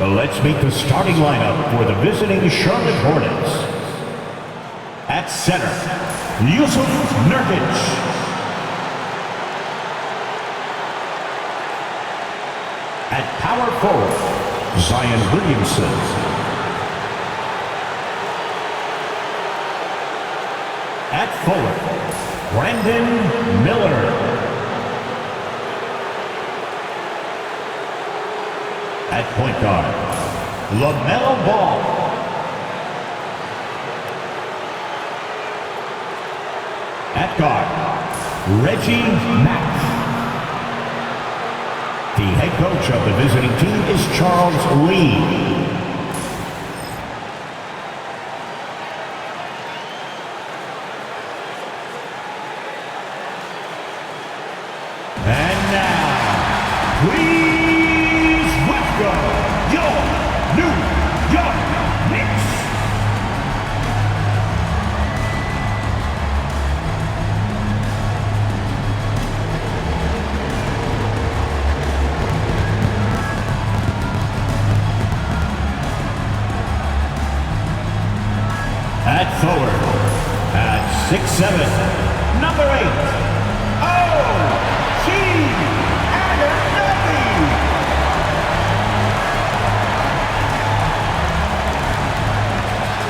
Let's meet the starting lineup for the visiting Charlotte Hornets. At center, Yusuf Nurkic. At power forward, Zion Williamson. At forward, Brandon Miller. At point guard, LaMelo Ball. At guard, Reggie Mack. The head coach of the visiting team is Charles Lee. And now, please welcome your New York Knicks. At forward, at 6'7", number 8, O.G. Anunoby.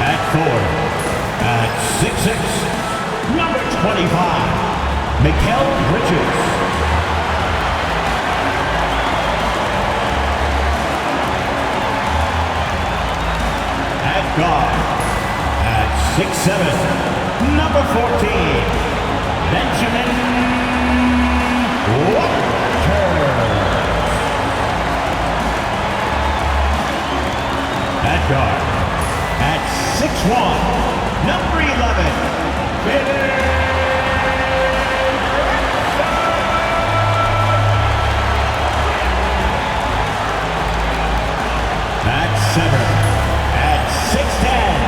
At 4, at 6'6", number 25, Mikal Bridges. At guard, at 6'7", number 14, Benjamin Walker. At guard, at 6'1", number 11, Billy. At center, at 6'10",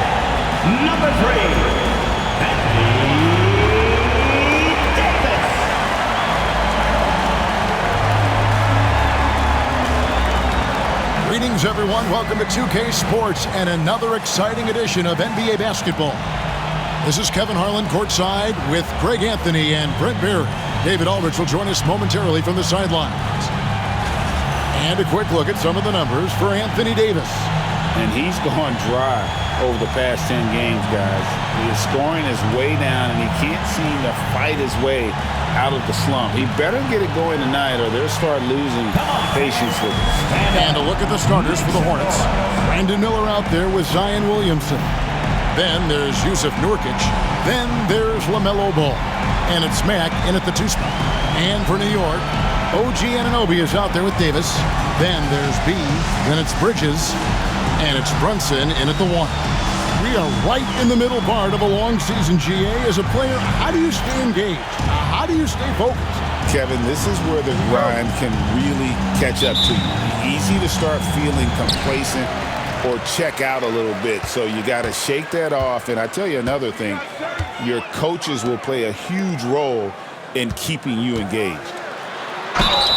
number 3, Anthony Davis. Greetings, everyone. Welcome to 2K Sports and another exciting edition of NBA basketball. This is Kevin Harlan courtside with Greg Anthony and Brent Berry. David Aldridge will join us momentarily from the sidelines. And a quick look at some of the numbers for Anthony Davis. And he's gone dry over the past 10 games, guys. His scoring is way down, and he can't seem to fight his way out of the slump. He better get it going tonight, or they'll start losing patience with him. And a look at the starters for the Hornets. Brandon Miller out there with Zion Williamson. Then there's Yusuf Nurkic. Then there's LaMelo Ball. And it's Mack in at the 2 spot. And for New York, O.G. Anunoby is out there with Davis. Then there's B. Then it's Bridges. And it's Brunson in at the 1. We are right in the middle part of a long season, GA. As a player, how do you stay engaged? How do you stay focused? Kevin, this is where the grind can really catch up to you. Easy to start feeling complacent or check out a little bit. So you got to shake that off. And I tell you another thing, your coaches will play a huge role in keeping you engaged.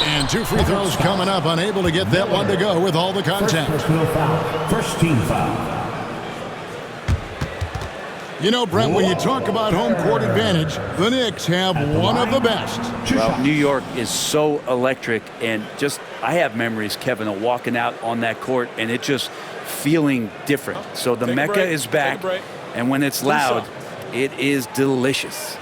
And 2 free throws coming up, unable to get that one to go with all the contact. First team foul. You know, Brent, when you talk about home court advantage, the Knicks have one of the best. Well, New York is so electric, and just I have memories, Kevin, of walking out on that court and it just feeling different. So the Mecca is back, and when it's loud, it is delicious.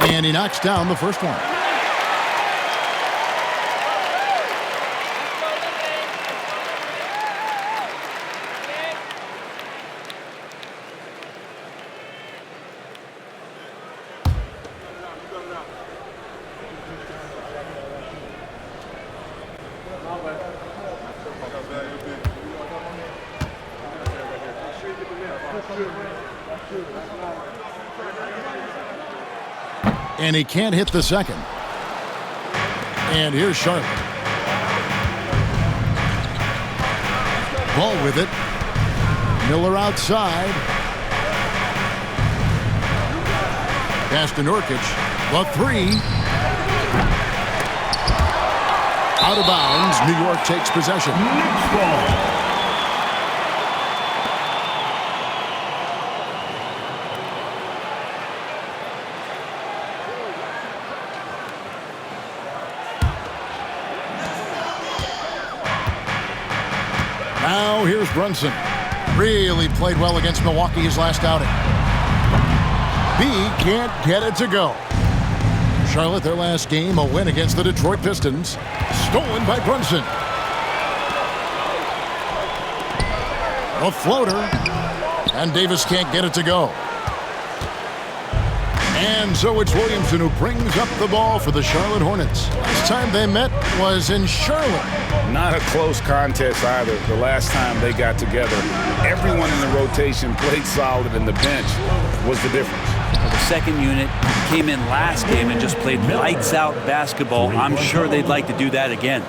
And he knocks down the first one. And he can't hit the second. And here's Charlotte. Ball with it. Miller outside. Pass to Nurkic. The three. Out of bounds. New York takes possession. Knicks ball. Now here's Brunson. Really played well against Milwaukee his last outing. B can't get it to go. Charlotte, their last game, a win against the Detroit Pistons. Stolen by Brunson. A floater. And Davis can't get it to go. And so it's Williamson who brings up the ball for the Charlotte Hornets. Last time they met was in Charlotte. Not a close contest either. The last time they got together, everyone in the rotation played solid, and the bench was the difference. The second unit came in last game and just played lights-out basketball. I'm sure they'd like to do that again.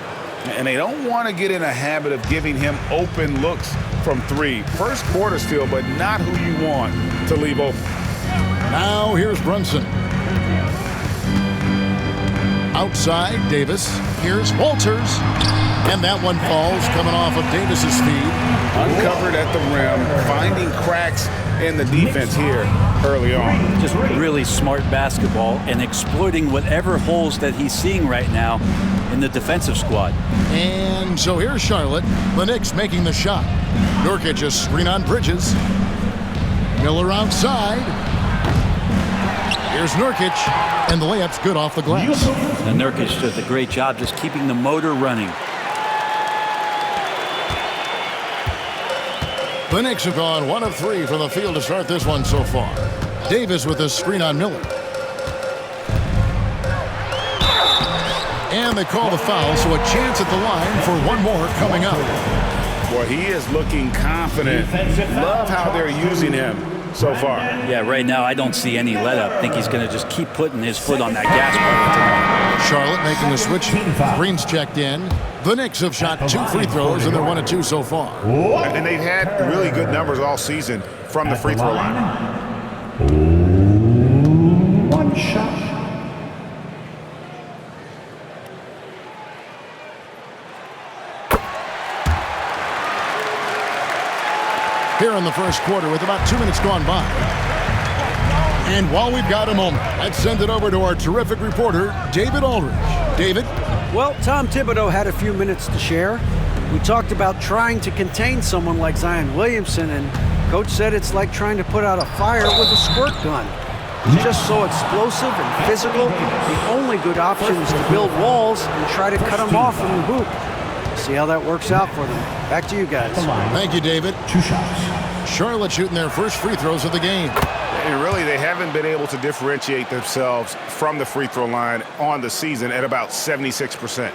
And they don't want to get in a habit of giving him open looks from three. First quarter still, but not who you want to leave open. Now here's Brunson. Outside, Davis. Here's Walters. And that one falls coming off of Davis's feed. Uncovered at the rim, finding cracks in the defense here early on. Just really smart basketball and exploiting whatever holes that he's seeing right now in the defensive squad. And so here's Charlotte. The Knicks making the shot. Nurkic a screen on Bridges. Miller outside. Here's Nurkic, and the layup's good off the glass. And Nurkic does a great job just keeping the motor running. The Knicks have gone 1 of 3 from the field to start this one so far. Davis with a screen on Miller. And they call the foul, so a chance at the line for one more coming up. Boy, he is looking confident. Love how they're using him so far. Yeah, right now I don't see any let up. I think he's going to just keep putting his foot on that gas pedal. Charlotte making the switch. Green's checked in. The Knicks have shot 2 free throws, and they're 1 of 2 so far. And they've had really good numbers all season from the free throw line. One shot. Here in the first quarter with about 2 minutes gone by. And while we've got a moment, let's send it over to our terrific reporter, David Aldridge. David? Well, Tom Thibodeau had a few minutes to share. We talked about trying to contain someone like Zion Williamson, and Coach said it's like trying to put out a fire with a squirt gun. He's just so explosive and physical. The only good option is to build walls and try to cut him off from the hoop. See how that works out for them. Back to you guys. Thank you, David. 2 shots. Charlotte shooting their first free throws of the game. And really, they haven't been able to differentiate themselves from the free throw line on the season at about 76%.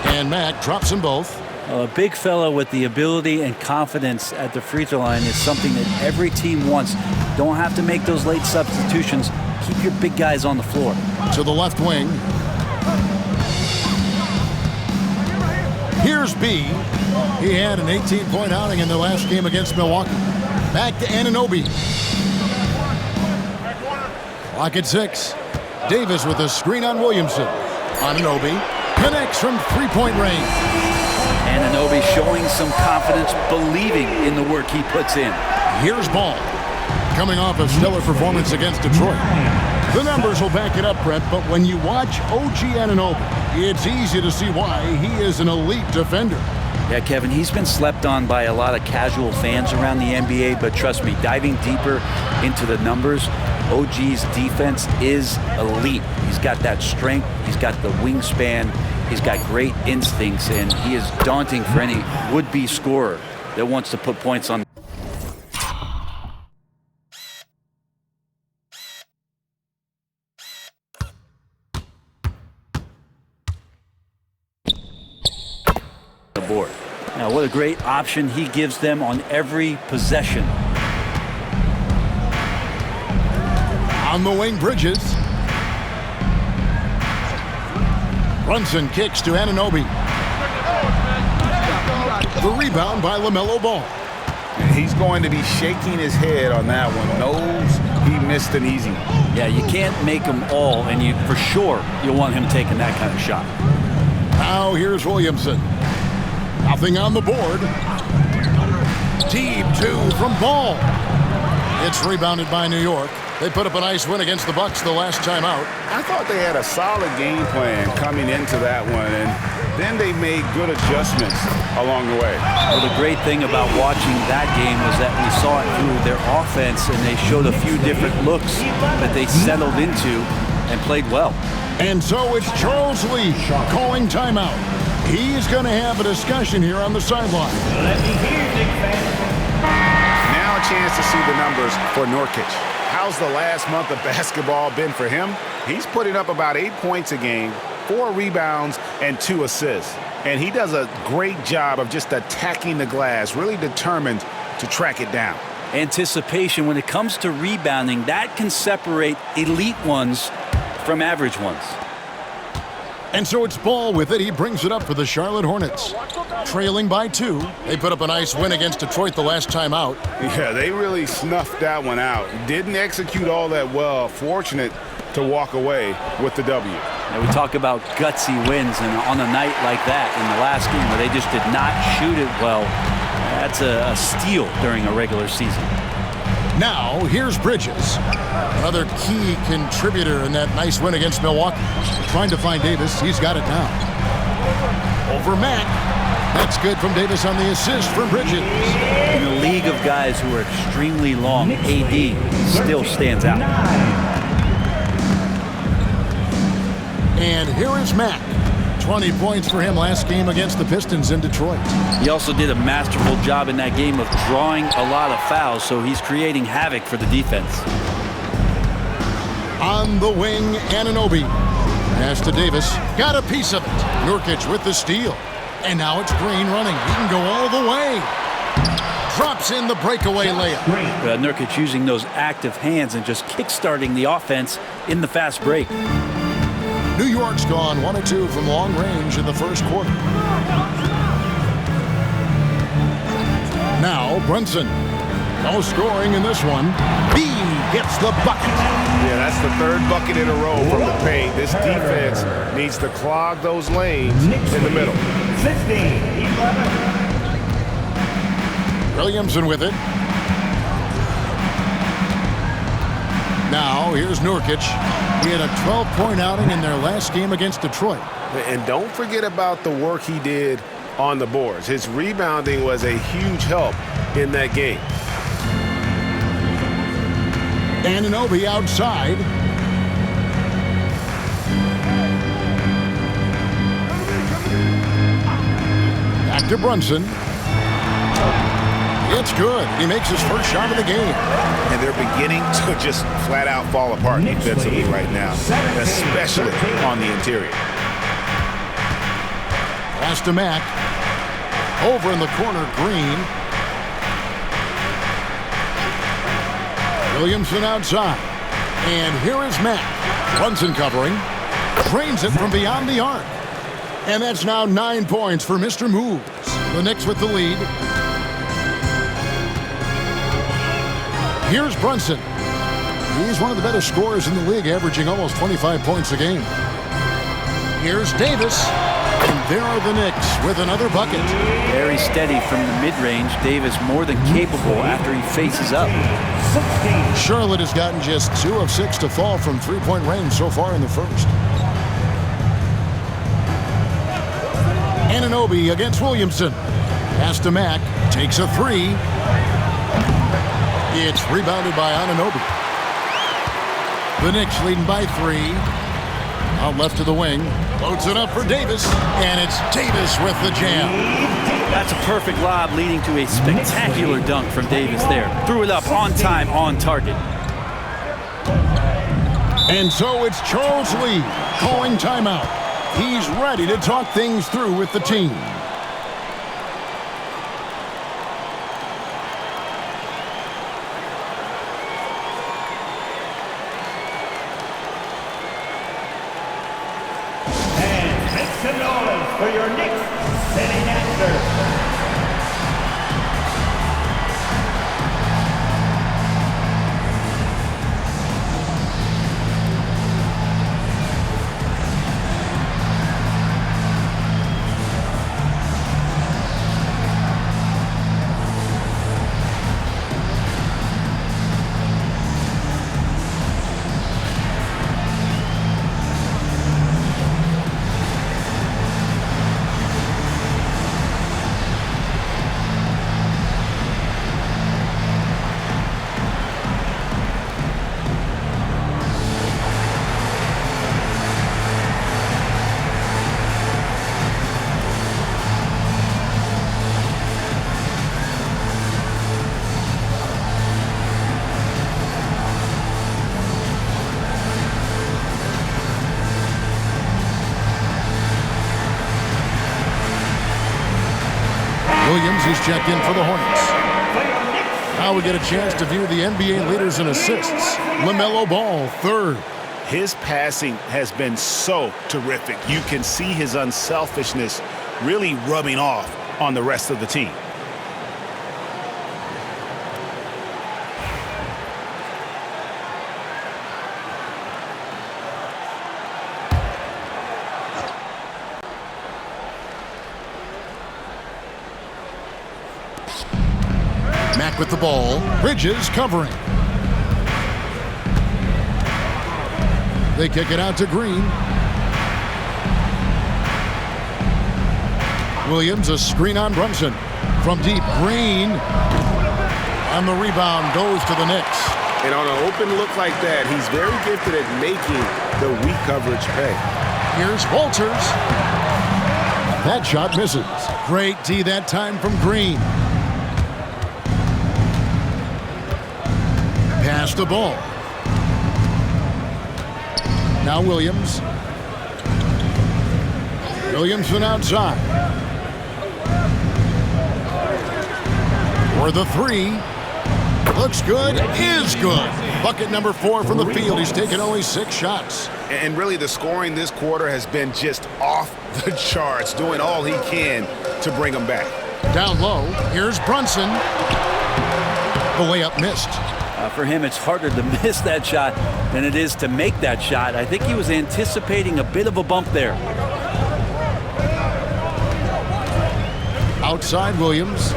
And Mack drops them both. A big fella with the ability and confidence at the free throw line is something that every team wants. Don't have to make those late substitutions. Keep your big guys on the floor. To the left wing. Here's B. He had an 18-point outing in their last game against Milwaukee. Back to Anunoby. Clock at 6. Davis with a screen on Williamson. Anunoby connects from three-point range. Anunoby showing some confidence, believing in the work he puts in. Here's Ball. Coming off a stellar performance against Detroit. The numbers will back it up, Brett, but when you watch OG Anunoby, it's easy to see why he is an elite defender. Yeah, Kevin, he's been slept on by a lot of casual fans around the NBA, but trust me, diving deeper into the numbers, OG's defense is elite. He's got that strength, he's got the wingspan, he's got great instincts, and he is daunting for any would-be scorer that wants to put points on. The board. Now, what a great option he gives them on every possession. On the wing, Bridges. Brunson kicks to Anunoby. The rebound by LaMelo Ball. He's going to be shaking his head on that one. Knows he missed an easy one. Yeah, you can't make them all, and you for sure you'll want him taking that kind of shot. Now here's Williamson. Nothing on the board. Team 2 from Ball. It's rebounded by New York. They put up a nice win against the Bucks the last time out. I thought they had a solid game plan coming into that one, and then they made good adjustments along the way. Well, the great thing about watching that game was that we saw it through their offense, and they showed a few different looks that they settled into and played well. And so it's Charles Lee calling timeout. He's going to have a discussion here on the sideline. Let me hear, Knicks fans. Now a chance to see the numbers for Nurkic. How's the last month of basketball been for him? He's putting up about 8 points a game, 4 rebounds, and 2 assists. And he does a great job of just attacking the glass, really determined to track it down. Anticipation, when it comes to rebounding, that can separate elite ones from average ones. And so it's Ball with it. He brings it up for the Charlotte Hornets. Trailing by 2. They put up a nice win against Detroit the last time out. Yeah, they really snuffed that one out. Didn't execute all that well. Fortunate to walk away with the W. Now we talk about gutsy wins, and on a night like that in the last game where they just did not shoot it well, that's a steal during a regular season. Now, here's Bridges. Another key contributor in that nice win against Milwaukee. Trying to find Davis. He's got it now. Over Mack. That's good from Davis on the assist from Bridges. In a league of guys who are extremely long, AD still stands out. And here is Mack. 20 points for him last game against the Pistons in Detroit. He also did a masterful job in that game of drawing a lot of fouls, so he's creating havoc for the defense. On the wing, Anunoby. Pass to Davis. Got a piece of it. Nurkic with the steal. And now it's Green running. He can go all the way. Drops in the breakaway layup. Nurkic using those active hands and just kick-starting the offense in the fast break. New York's gone 1 of 2 from long range in the first quarter. Now Brunson. No scoring in this one. He gets the bucket. Yeah, that's the 3rd bucket in a row from the paint. This defense needs to clog those lanes in the middle. 16-11. Williamson with it. Now here's Nurkic. He had a 12-point outing in their last game against Detroit. And don't forget about the work he did on the boards. His rebounding was a huge help in that game. Anunoby outside. Back to Brunson. It's good. He makes his first shot of the game. And they're beginning to just flat out fall apart defensively right now, especially on the interior. Pass to Mack. Over in the corner, Green. Williamson outside. And here is Mack. Brunson covering. Drains it from beyond the arc. And that's now 9 points for Mr. Moves. The Knicks with the lead. Here's Brunson. He's one of the better scorers in the league, averaging almost 25 points a game. Here's Davis. And there are the Knicks with another bucket. Very steady from the mid-range. Davis more than capable after he faces up. Charlotte has gotten just 2 of 6 to fall from three-point range so far in the first. Anunoby against Williamson. Pass to Mack. Takes a three. It's rebounded by Anunoby. The Knicks leading by 3. Out left to the wing. Loads it up for Davis. And it's Davis with the jam. That's a perfect lob leading to a spectacular dunk from Davis there. Threw it up on time, on target. And so it's Charles Lee calling timeout. He's ready to talk things through with the team. And make some noise for your Knicks sitting answer. Williams is checked in for the Hornets. Now we get a chance to view the NBA leaders in assists. LaMelo Ball, 3rd. His passing has been so terrific. You can see his unselfishness really rubbing off on the rest of the team. Mack with the ball. Bridges covering. They kick it out to Green. Williams, a screen on Brunson. From deep, Green. And the rebound goes to the Knicks. And on an open look like that, he's very gifted at making the weak coverage pay. Here's Walters. That shot misses. Great D that time from Green. Pass the ball. Now Williams. Williamson outside. For the 3. Looks good. Is good. Bucket number 4 from the field. He's taken only 6 shots. And really the scoring this quarter has been just off the charts, doing all he can to bring them back. Down low. Here's Brunson. The layup missed. For him, it's harder to miss that shot than it is to make that shot. I think he was anticipating a bit of a bump there. Outside Williams.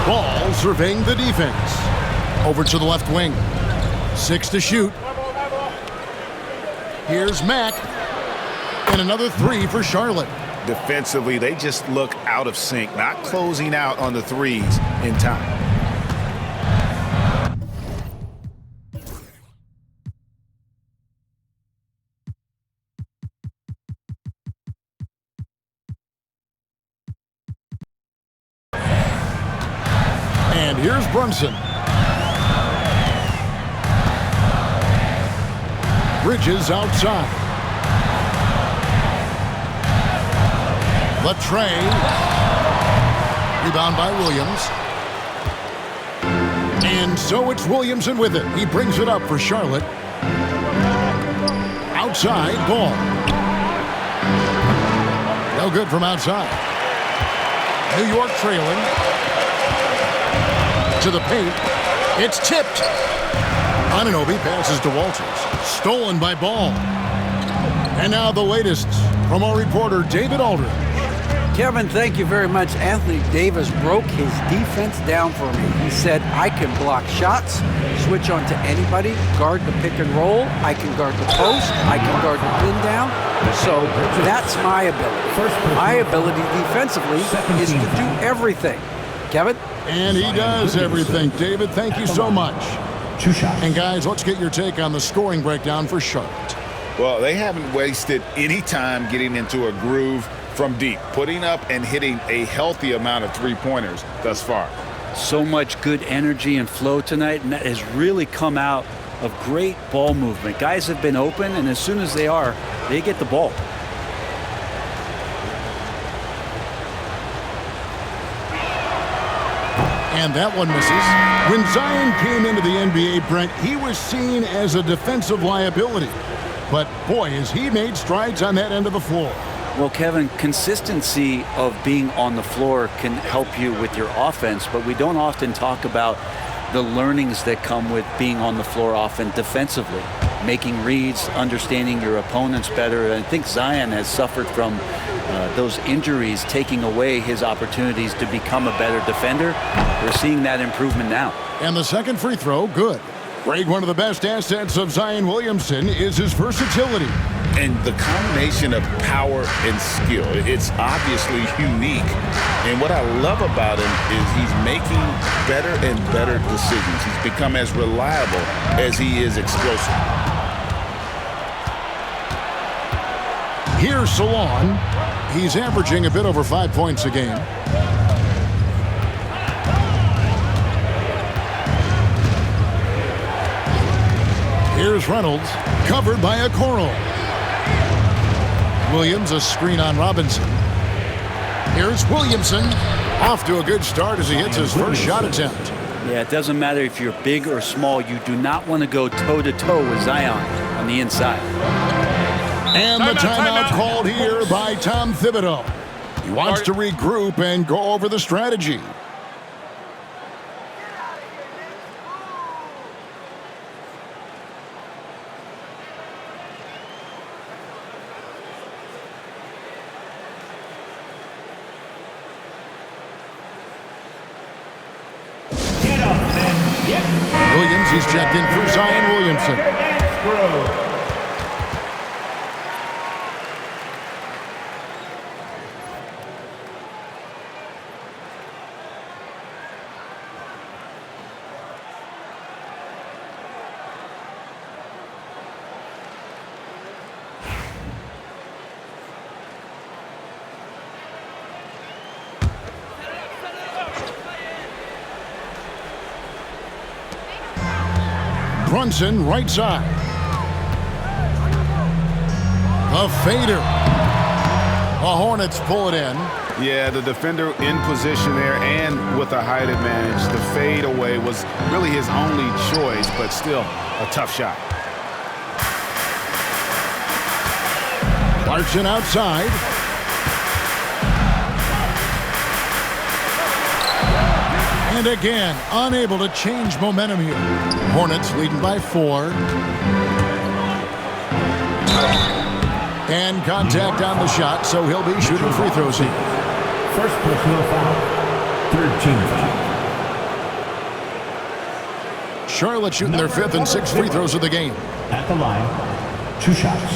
Ball surveying the defense. Over to the left wing. 6 to shoot. Here's Mack. And another 3 for Charlotte. Defensively, they just look out of sync, not closing out on the threes in time. And here's Brunson. Bridges outside. The tray. Rebound by Williams. And so it's Williamson with it. He brings it up for Charlotte. Outside, Ball. No good from outside. New York trailing. To the paint. It's tipped. Anunoby passes to Walters. Stolen by Ball. And now the latest from our reporter, David Aldridge. Kevin, thank you very much. Anthony Davis broke his defense down for me. He said, I can block shots, switch on to anybody, guard the pick and roll, I can guard the post, I can guard the pin down. So that's my ability. My ability defensively is to do everything. Kevin? And he does everything. David, thank you so much. 2 shots. And guys, let's get your take on the scoring breakdown for Charlotte. Well, they haven't wasted any time getting into a groove from deep, putting up and hitting a healthy amount of three-pointers thus far. So much good energy and flow tonight, and that has really come out of great ball movement. Guys have been open, and as soon as they are, they get the ball. And that one misses. When Zion came into the NBA, Brent, he was seen as a defensive liability. But boy, has he made strides on that end of the floor. Well, Kevin, consistency of being on the floor can help you with your offense, but we don't often talk about the learnings that come with being on the floor often defensively, making reads, understanding your opponents better. And I think Zion has suffered from those injuries, taking away his opportunities to become a better defender. We're seeing that improvement now. And the second free throw, good. Greg, one of the best assets of Zion Williamson is his versatility. And the combination of power and skill, it's obviously unique. And what I love about him is he's making better and better decisions. He's become as reliable as he is explosive. Here's Salon. He's averaging a bit over 5 points a game. Here's Reynolds, covered by Okoro. Williams, a screen on Robinson. Here's Williamson, off to a good start as he hits his first shot attempt. Yeah, it doesn't matter if you're big or small. You do not want to go toe-to-toe with Zion on the inside. And the timeout called here by Tom Thibodeau. He wants to regroup and go over the strategy. Williams, he's checked in for Zion Williamson. Brunson, right side. A fader. The Hornets pull it in. Yeah, the defender in position there and with a height advantage. The fade away was really his only choice, but still a tough shot. Clarkson outside. And again, unable to change momentum here. Hornets leading by 4. And contact on the shot, so he'll be shooting free throws here. First personal foul. Third team foul. Charlotte shooting their 5th and 6th free throws of the game. At the line, 2 shots.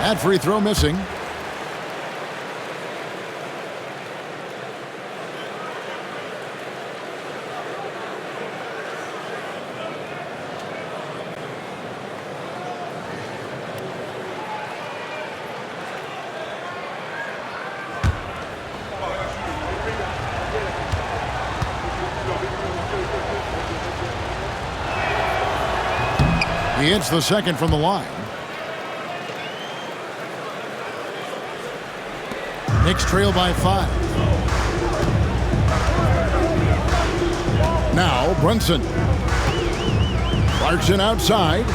That free throw missing. He hits the second from the line. Knicks trail by 5. Now Brunson. Clarkson outside.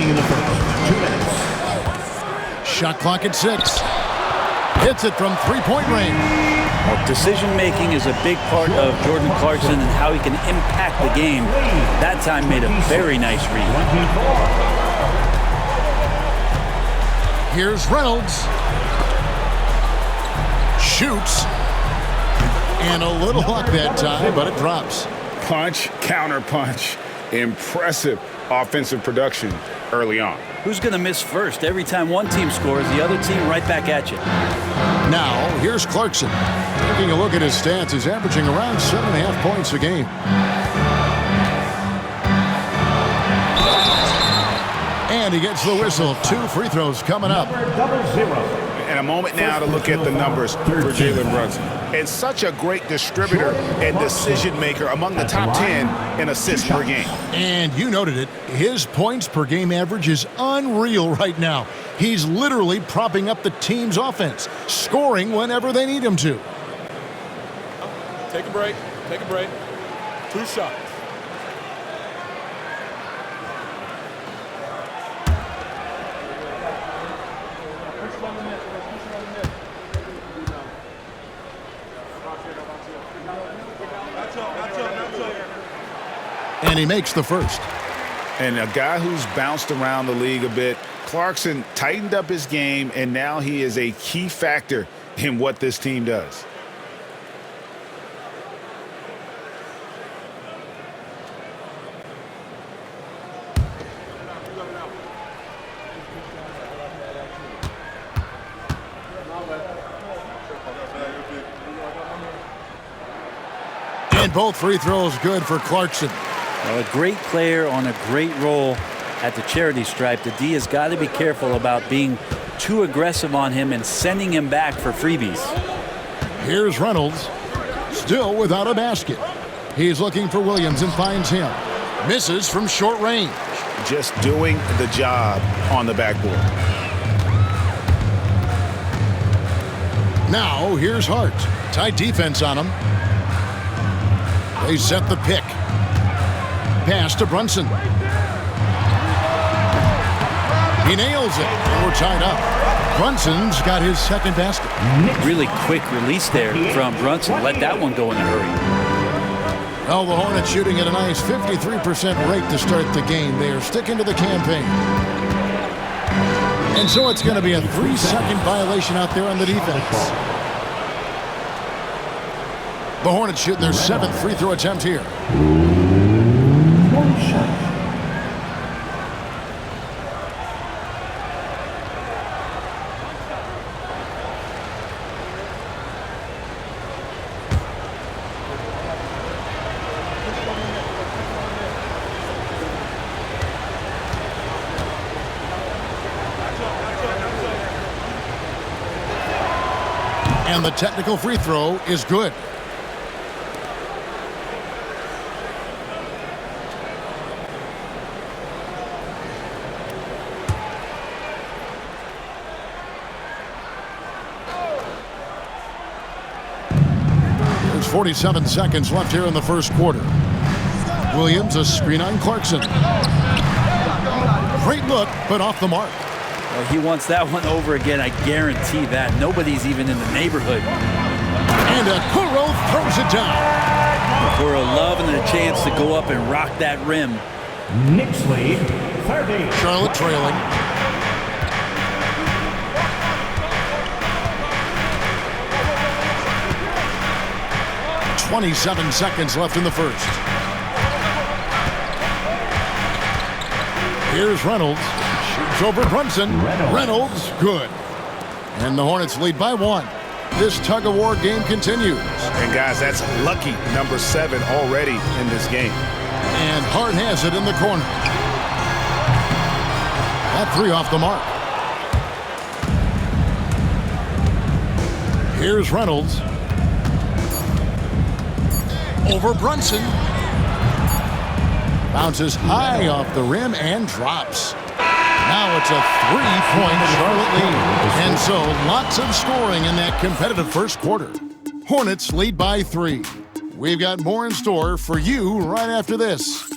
in the first. 2 minutes. Shot clock at 6. Hits it from three-point range. Well, decision-making is a big part of Jordan Clarkson and how he can impact the game. That time made a very nice read. Here's Reynolds. Shoots. And a little luck that time, but it drops. Punch, counter punch. Impressive offensive production early on. Who's going to miss first? Every time one team scores, the other team right back at you. Now, here's Clarkson. Taking a look at his stats, he's averaging around 7.5 points a game. And he gets the whistle. 2 free throws coming up. And a moment now to look at the numbers for Jalen Brunson. And such a great distributor and decision maker, among the top 10 in assists per game. And you noted it, his points per game average is unreal right now. He's literally propping up the team's offense, scoring whenever they need him to. Take a break. Take a break. 2 shots. And he makes the first. And a guy who's bounced around the league a bit, Clarkson tightened up his game, and now he is a key factor in what this team does. And both free throws good for Clarkson. Well, a great player on a great role at the charity stripe. The D has got to be careful about being too aggressive on him and sending him back for freebies. Here's Reynolds, still without a basket. He's looking for Williams and finds him. Misses from short range. Just doing the job on the backboard. Now here's Hart. Tight defense on him. They set the pick. Pass to Brunson. He nails it, and we're tied up. Brunson's got his second basket. Really quick release there from Brunson. Let that one go in a hurry. Well, the Hornets shooting at a nice 53% rate to start the game. They are sticking to the campaign. And so it's going to be a 3-second violation out there on the defense. The Hornets shooting their 7th free throw attempt here. And the technical free throw is good. There's 47 seconds left here in the first quarter. Williams, a screen on Clarkson. Great look, but off the mark. Well, he wants that one over again. I guarantee that. Nobody's even in the neighborhood. And Okoro throws it down. Okoro loving a chance to go up and rock that rim. Knicks lead 30. Charlotte trailing. .27 seconds left in the first. Here's Reynolds. Shoots over Brunson. Reynolds, good. And the Hornets lead by 1. This tug-of-war game continues. And guys, that's lucky number 7 already in this game. And Hart has it in the corner. That 3 off the mark. Here's Reynolds. Over Brunson. Bounces high off the rim and drops. Now it's a 3-point Charlotte lead. And so lots of scoring in that competitive first quarter. Hornets lead by 3. We've got more in store for you right after this.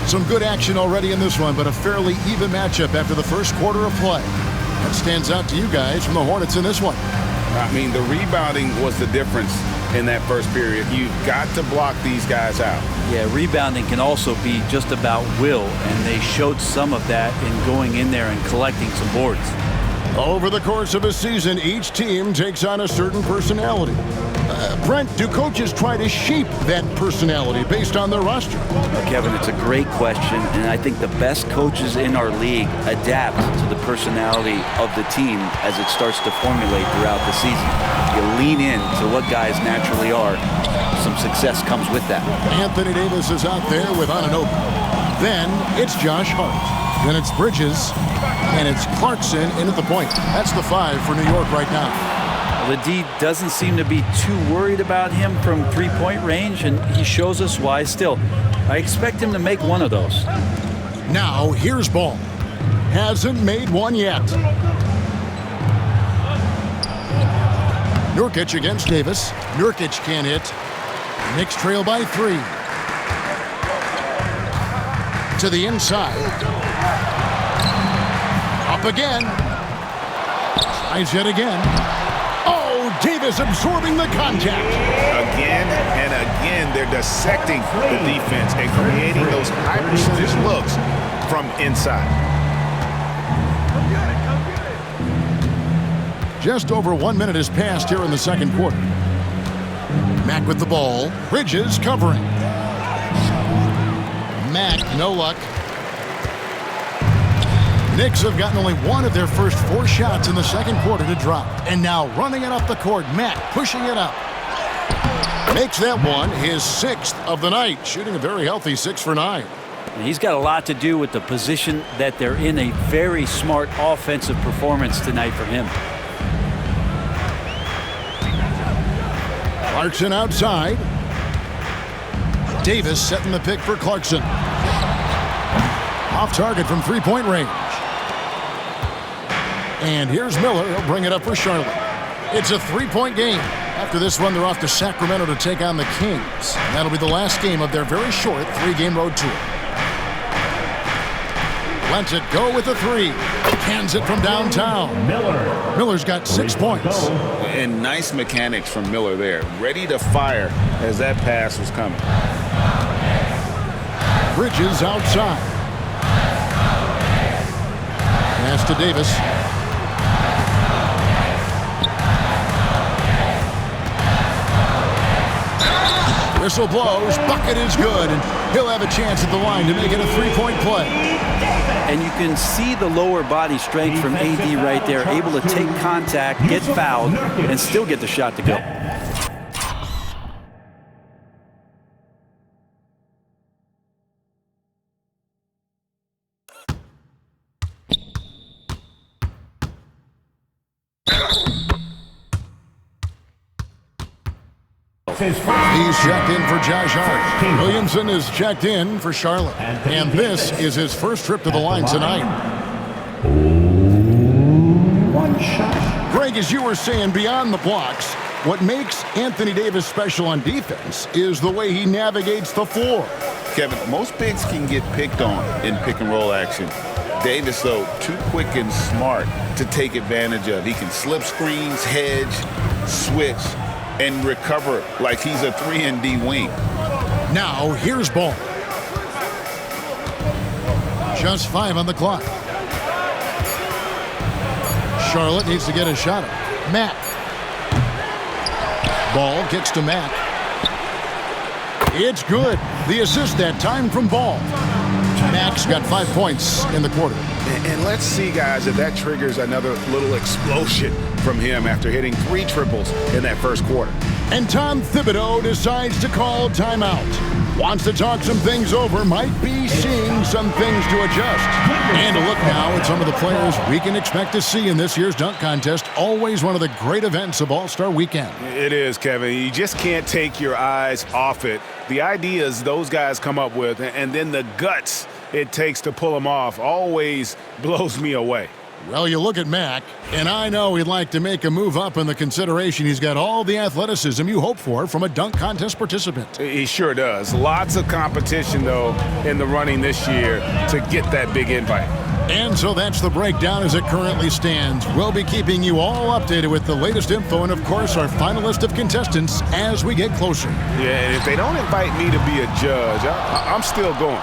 Some good action already in this one, but a fairly even matchup after the first quarter of play. What stands out to you guys from the Hornets in this one? I mean, the rebounding was the difference in that first period. You've got to block these guys out. Yeah, rebounding can also be just about will, and they showed some of that in going in there and collecting some boards. Over the course of a season, each team takes on a certain personality. Brent, do coaches try to shape that personality based on their roster? Kevin, it's a great question, and I think the best coaches in our league adapt to the personality of the team as it starts to formulate throughout the season. You lean in to what guys naturally are. Some success comes with that. Anthony Davis is out there with Anunoby. Then it's Josh Hart. Then it's Bridges. And it's Clarkson in at the point. That's the 5 for New York right now. The D doesn't seem to be too worried about him from three-point range, and he shows us why still. I expect him to make one of those. Now, here's Ball. Hasn't made one yet. Nurkic against Davis. Nurkic can't hit. Knicks trail by 3. To the inside. Up again. Tries yet again. Oh, Davis absorbing the contact. Again and again, they're dissecting the defense and creating those high percentage looks from inside. Just over 1 minute has passed here in the second quarter. Mack with the ball. Bridges covering. Mack, no luck. Knicks have gotten only one of their first 4 shots in the second quarter to drop. And now running it up the court, Mack pushing it up. Makes that one his 6th of the night, shooting a very healthy 6 for 9. And he's got a lot to do with the position that they're in. A very smart offensive performance tonight for him. Clarkson outside. Davis setting the pick for Clarkson. Off target from three-point range. And here's Miller. He'll bring it up for Charlotte. It's a 3-point game. After this one, they're off to Sacramento to take on the Kings. And that'll be the last game of their very short 3-game road tour. Lets it go with a 3. Hands it from downtown. Miller's got 6 points. And nice mechanics from Miller there. Ready to fire as that pass was coming. Bridges outside. Pass to Davis. Whistle blows. Bucket is good. And he'll have a chance at the line to make it a 3-point play. And you can see the lower body strength from AD right there, able to take contact, get fouled, and still get the shot to go. He's checked in for Josh Hart. Williamson is checked in for Charlotte. And this is his first trip to the line tonight. One shot. Greg, as you were saying, beyond the blocks, what makes Anthony Davis special on defense is the way he navigates the floor. Kevin, most bigs can get picked on in pick-and-roll action. Davis, though, too quick and smart to take advantage of. He can slip screens, hedge, switch, and recover like he's a 3-and-D wing. Now, here's Ball. Just 5 on the clock. Charlotte needs to get a shot up. Mack. Ball kicks to Mack. It's good. The assist that time from Ball. Mack's got 5 points in the quarter. And let's see, guys, if that triggers another little explosion from him after hitting 3 triples in that first quarter. And Tom Thibodeau decides to call timeout. Wants to talk some things over, might be seeing some things to adjust. And a look now at some of the players we can expect to see in this year's dunk contest. Always one of the great events of All-Star Weekend. It is, Kevin. You just can't take your eyes off it. The ideas those guys come up with, and then the guts it takes to pull them off, always blows me away. Well, you look at Mack, and I know he'd like to make a move up in the consideration. He's got all the athleticism you hope for from a dunk contest participant. He sure does. Lots of competition, though, in the running this year to get that big invite. And so that's the breakdown as it currently stands. We'll be keeping you all updated with the latest info and, of course, our final list of contestants as we get closer. Yeah, and if they don't invite me to be a judge, I'm still going.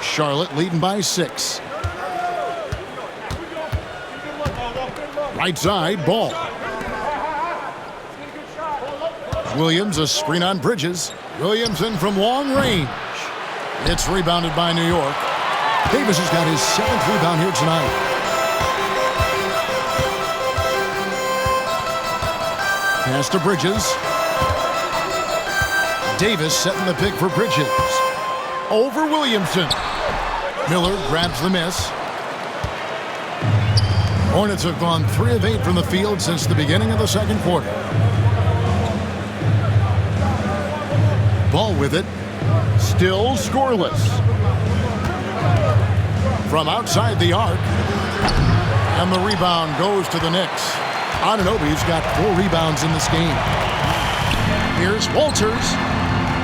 Charlotte leading by 6. Right side, Ball. Williams, a screen on Bridges. Williamson from long range. It's rebounded by New York. Davis has got his 7th rebound here tonight. Pass to Bridges. Davis setting the pick for Bridges. Over Williamson. Miller grabs the miss. Hornets have gone 3 of 8 from the field since the beginning of the second quarter. Ball with it. Still scoreless. From outside the arc. And the rebound goes to the Knicks. Anunoby's got 4 rebounds in this game. Here's Walters.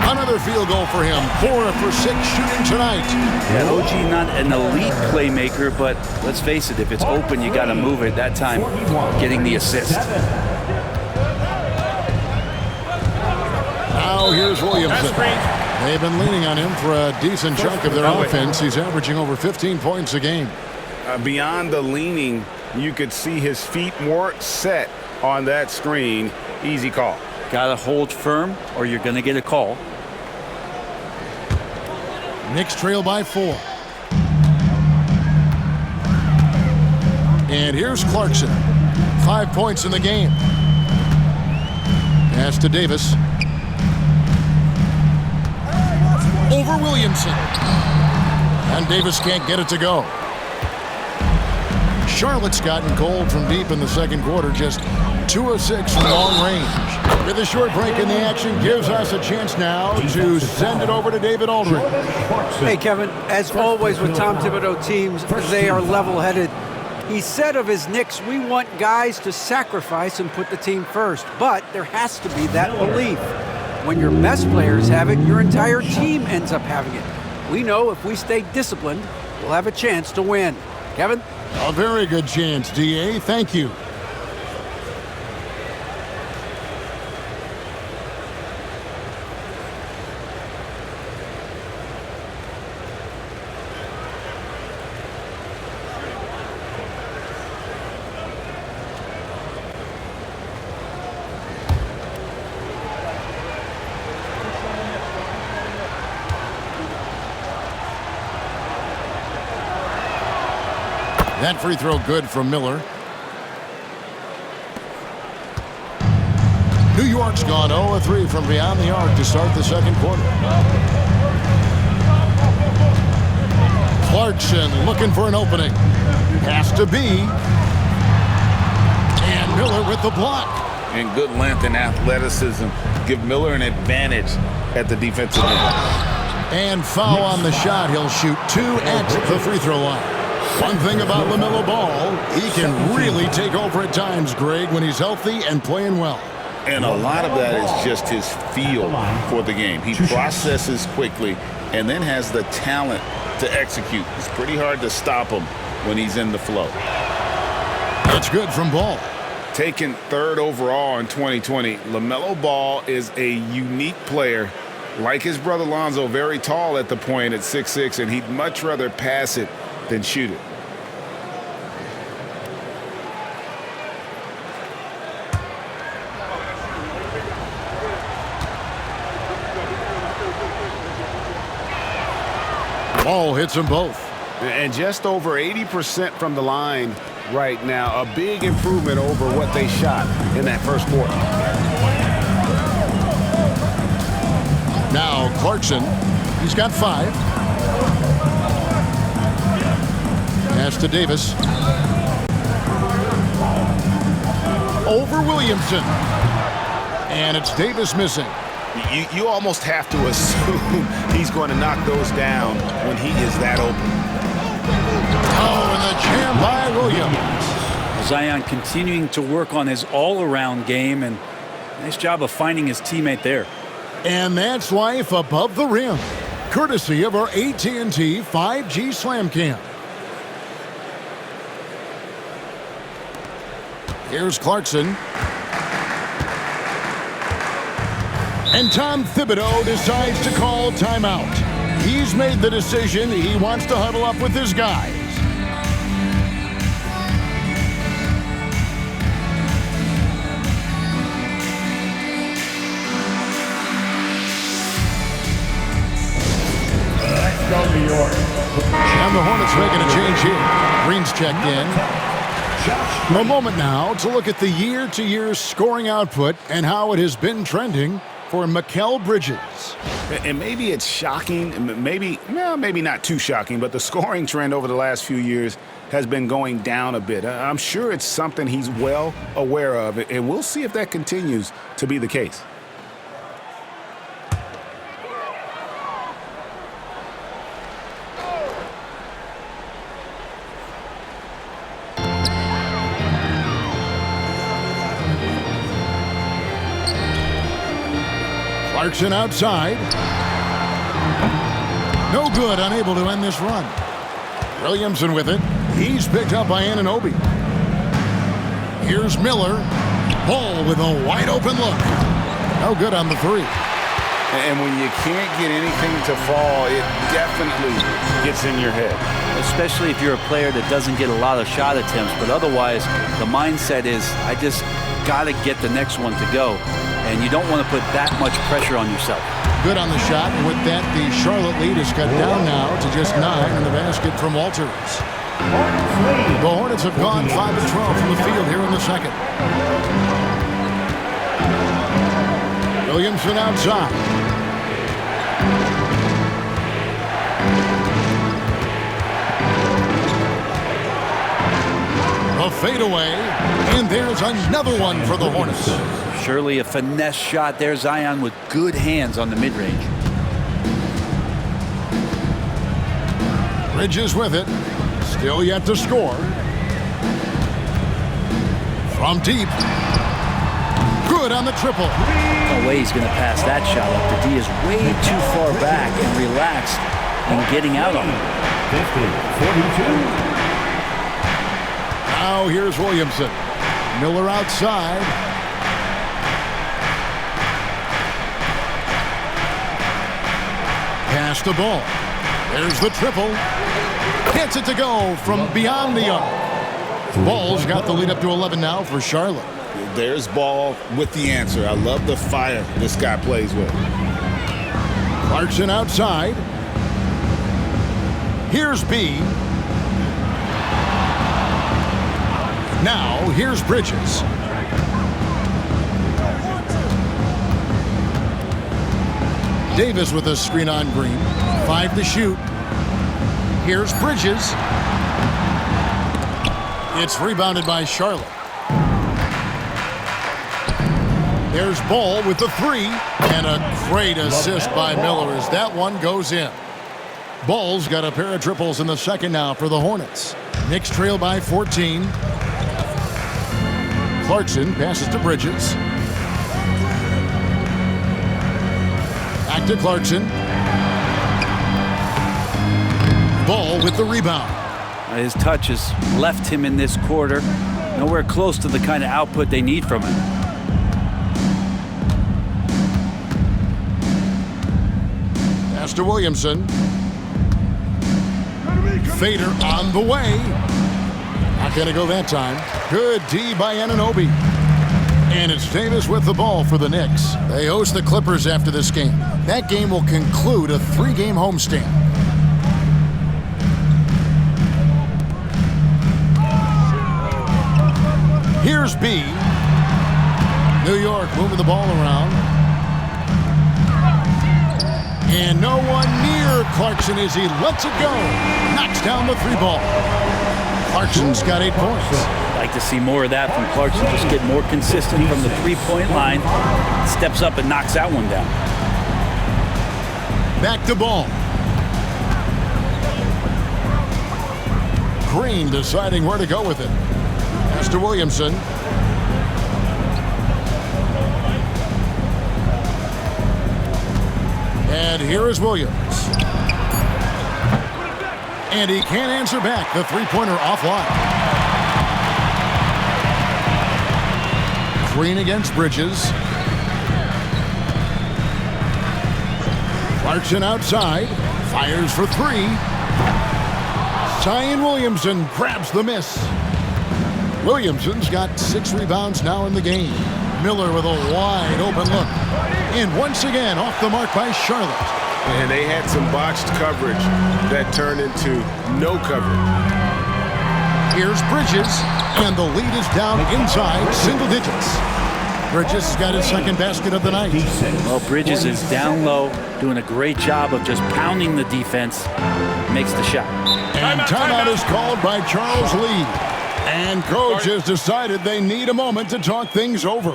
Another field goal for him. 4 for 6 shooting tonight. Yeah, OG not an elite playmaker, but let's face it, if it's open, you got to move it. That time, getting the assist. Now here's Williamson. They've been leaning on him for a decent chunk of their offense. He's averaging over 15 points a game. Beyond the leaning, you could see his feet more set on that screen. Easy call. Got to hold firm or you're going to get a call. Knicks trail by 4. And here's Clarkson. 5 points in the game. Pass to Davis. Over Williamson. And Davis can't get it to go. Charlotte's gotten cold from deep in the second quarter, just 2 of 6 from long range. With a short break in the action gives us a chance now to send it over to David Aldridge. Hey, Kevin, as always with Tom Thibodeau teams, they are level-headed. He said of his Knicks, we want guys to sacrifice and put the team first, but there has to be that belief. When your best players have it, your entire team ends up having it. We know if we stay disciplined, we'll have a chance to win. Kevin? A very good chance, D.A. Thank you. That free throw good from Miller. New York's gone 0-3 from beyond the arc to start the second quarter. Clarkson looking for an opening. Pass to B. And Miller with the block. And good length and athleticism give Miller an advantage at the defensive end. And foul on the shot. He'll shoot 2 at the free throw line. One thing about LaMelo Ball, he can really take over at times, Greg, when he's healthy and playing well. And a lot of that is just his feel for the game. He processes quickly and then has the talent to execute. It's pretty hard to stop him when he's in the flow. That's good from Ball. Taken 3rd overall in 2020, LaMelo Ball is a unique player. Like his brother Lonzo, very tall at the point at 6'6", and he'd much rather pass it than shoot it. Ball hits them both. And just over 80% from the line right now. A big improvement over what they shot in that first quarter. Now Clarkson, he's got 5. Pass to Davis. Over Williamson. And it's Davis missing. You almost have to assume he's going to knock those down when he is that open. Oh, and the jam by Williamson. Zion continuing to work on his all-around game, and nice job of finding his teammate there. And that's life above the rim, courtesy of our AT&T 5G Slam Cam. Here's Clarkson. And Tom Thibodeau decides to call timeout. He's made the decision. He wants to huddle up with his guys. Let's go, New York. And the Hornets making a change here. Green's checked in. A moment now to look at the year-to-year scoring output and how it has been trending for Mikal Bridges. And maybe it's shocking, maybe not too shocking, but the scoring trend over the last few years has been going down a bit. I'm sure it's something he's well aware of, and we'll see if that continues to be the case. Clarkson outside. No good, unable to end this run. Williamson with it. He's picked up by Anunoby. Here's Miller. Ball with a wide open look. No good on the three. And when you can't get anything to fall, it definitely gets in your head. Especially if you're a player that doesn't get a lot of shot attempts, but otherwise the mindset is, I just got to get the next one to go. And you don't want to put that much pressure on yourself. Good on the shot, and with that, the Charlotte lead is cut down now to just 9 in the basket from Walters. The Hornets have gone 5 of 12 from the field here in the second. Williamson outside. A fadeaway, and there's another one for the Hornets. Surely a finesse shot there. Zion with good hands on the mid-range. Bridges with it. Still yet to score. From deep. Good on the triple. No way he's going to pass that shot up. The D is way too far back and relaxed in getting out on him. 50-42. Now here's Williamson. Miller outside. Pass the ball. There's the triple. Gets it to go from beyond the arc. Ball's got the lead up to 11 now for Charlotte. There's Ball with the answer. I love the fire this guy plays with. Clarkson outside. Here's B. Now here's Bridges. Davis with a screen on Green. 5 to shoot. Here's Bridges. It's rebounded by Charlotte. There's Ball with the 3. And a great assist by Miller as that one goes in. Ball's got a pair of triples in the second now for the Hornets. Knicks trail by 14. Clarkson passes to Bridges. Back to Clarkson. Ball with the rebound. His touch has left him in this quarter. Nowhere close to the kind of output they need from him. Pass to Williamson. Fader on the way. Not going to go that time. Good D by Anunoby. And it's Davis with the ball for the Knicks. They host the Clippers after this game. That game will conclude a 3-game homestand. Here's B. New York moving the ball around. And no one near Clarkson as he lets it go. Knocks down the 3-ball. Clarkson's got 8 points. Like to see more of that from Clarkson. Just get more consistent from the 3-point line. Steps up and knocks that one down. Back to Ball. Green deciding where to go with it. Pass Pass to Williamson. And here is Williams. And he can't answer back. The three-pointer offline. Green against Bridges. Clarkson outside. Fires for three. Zion Williamson grabs the miss. Williamson's got 6 rebounds now in the game. Miller with a wide open look. And once again off the mark by Charlotte. And they had some botched coverage that turned into no coverage. Here's Bridges, and the lead is down inside single digits. Bridges has got his second basket of the night. Well, Bridges is down low, doing a great job of just pounding the defense. Makes the shot. And timeout is called by Charles Lee. And coach has decided they need a moment to talk things over.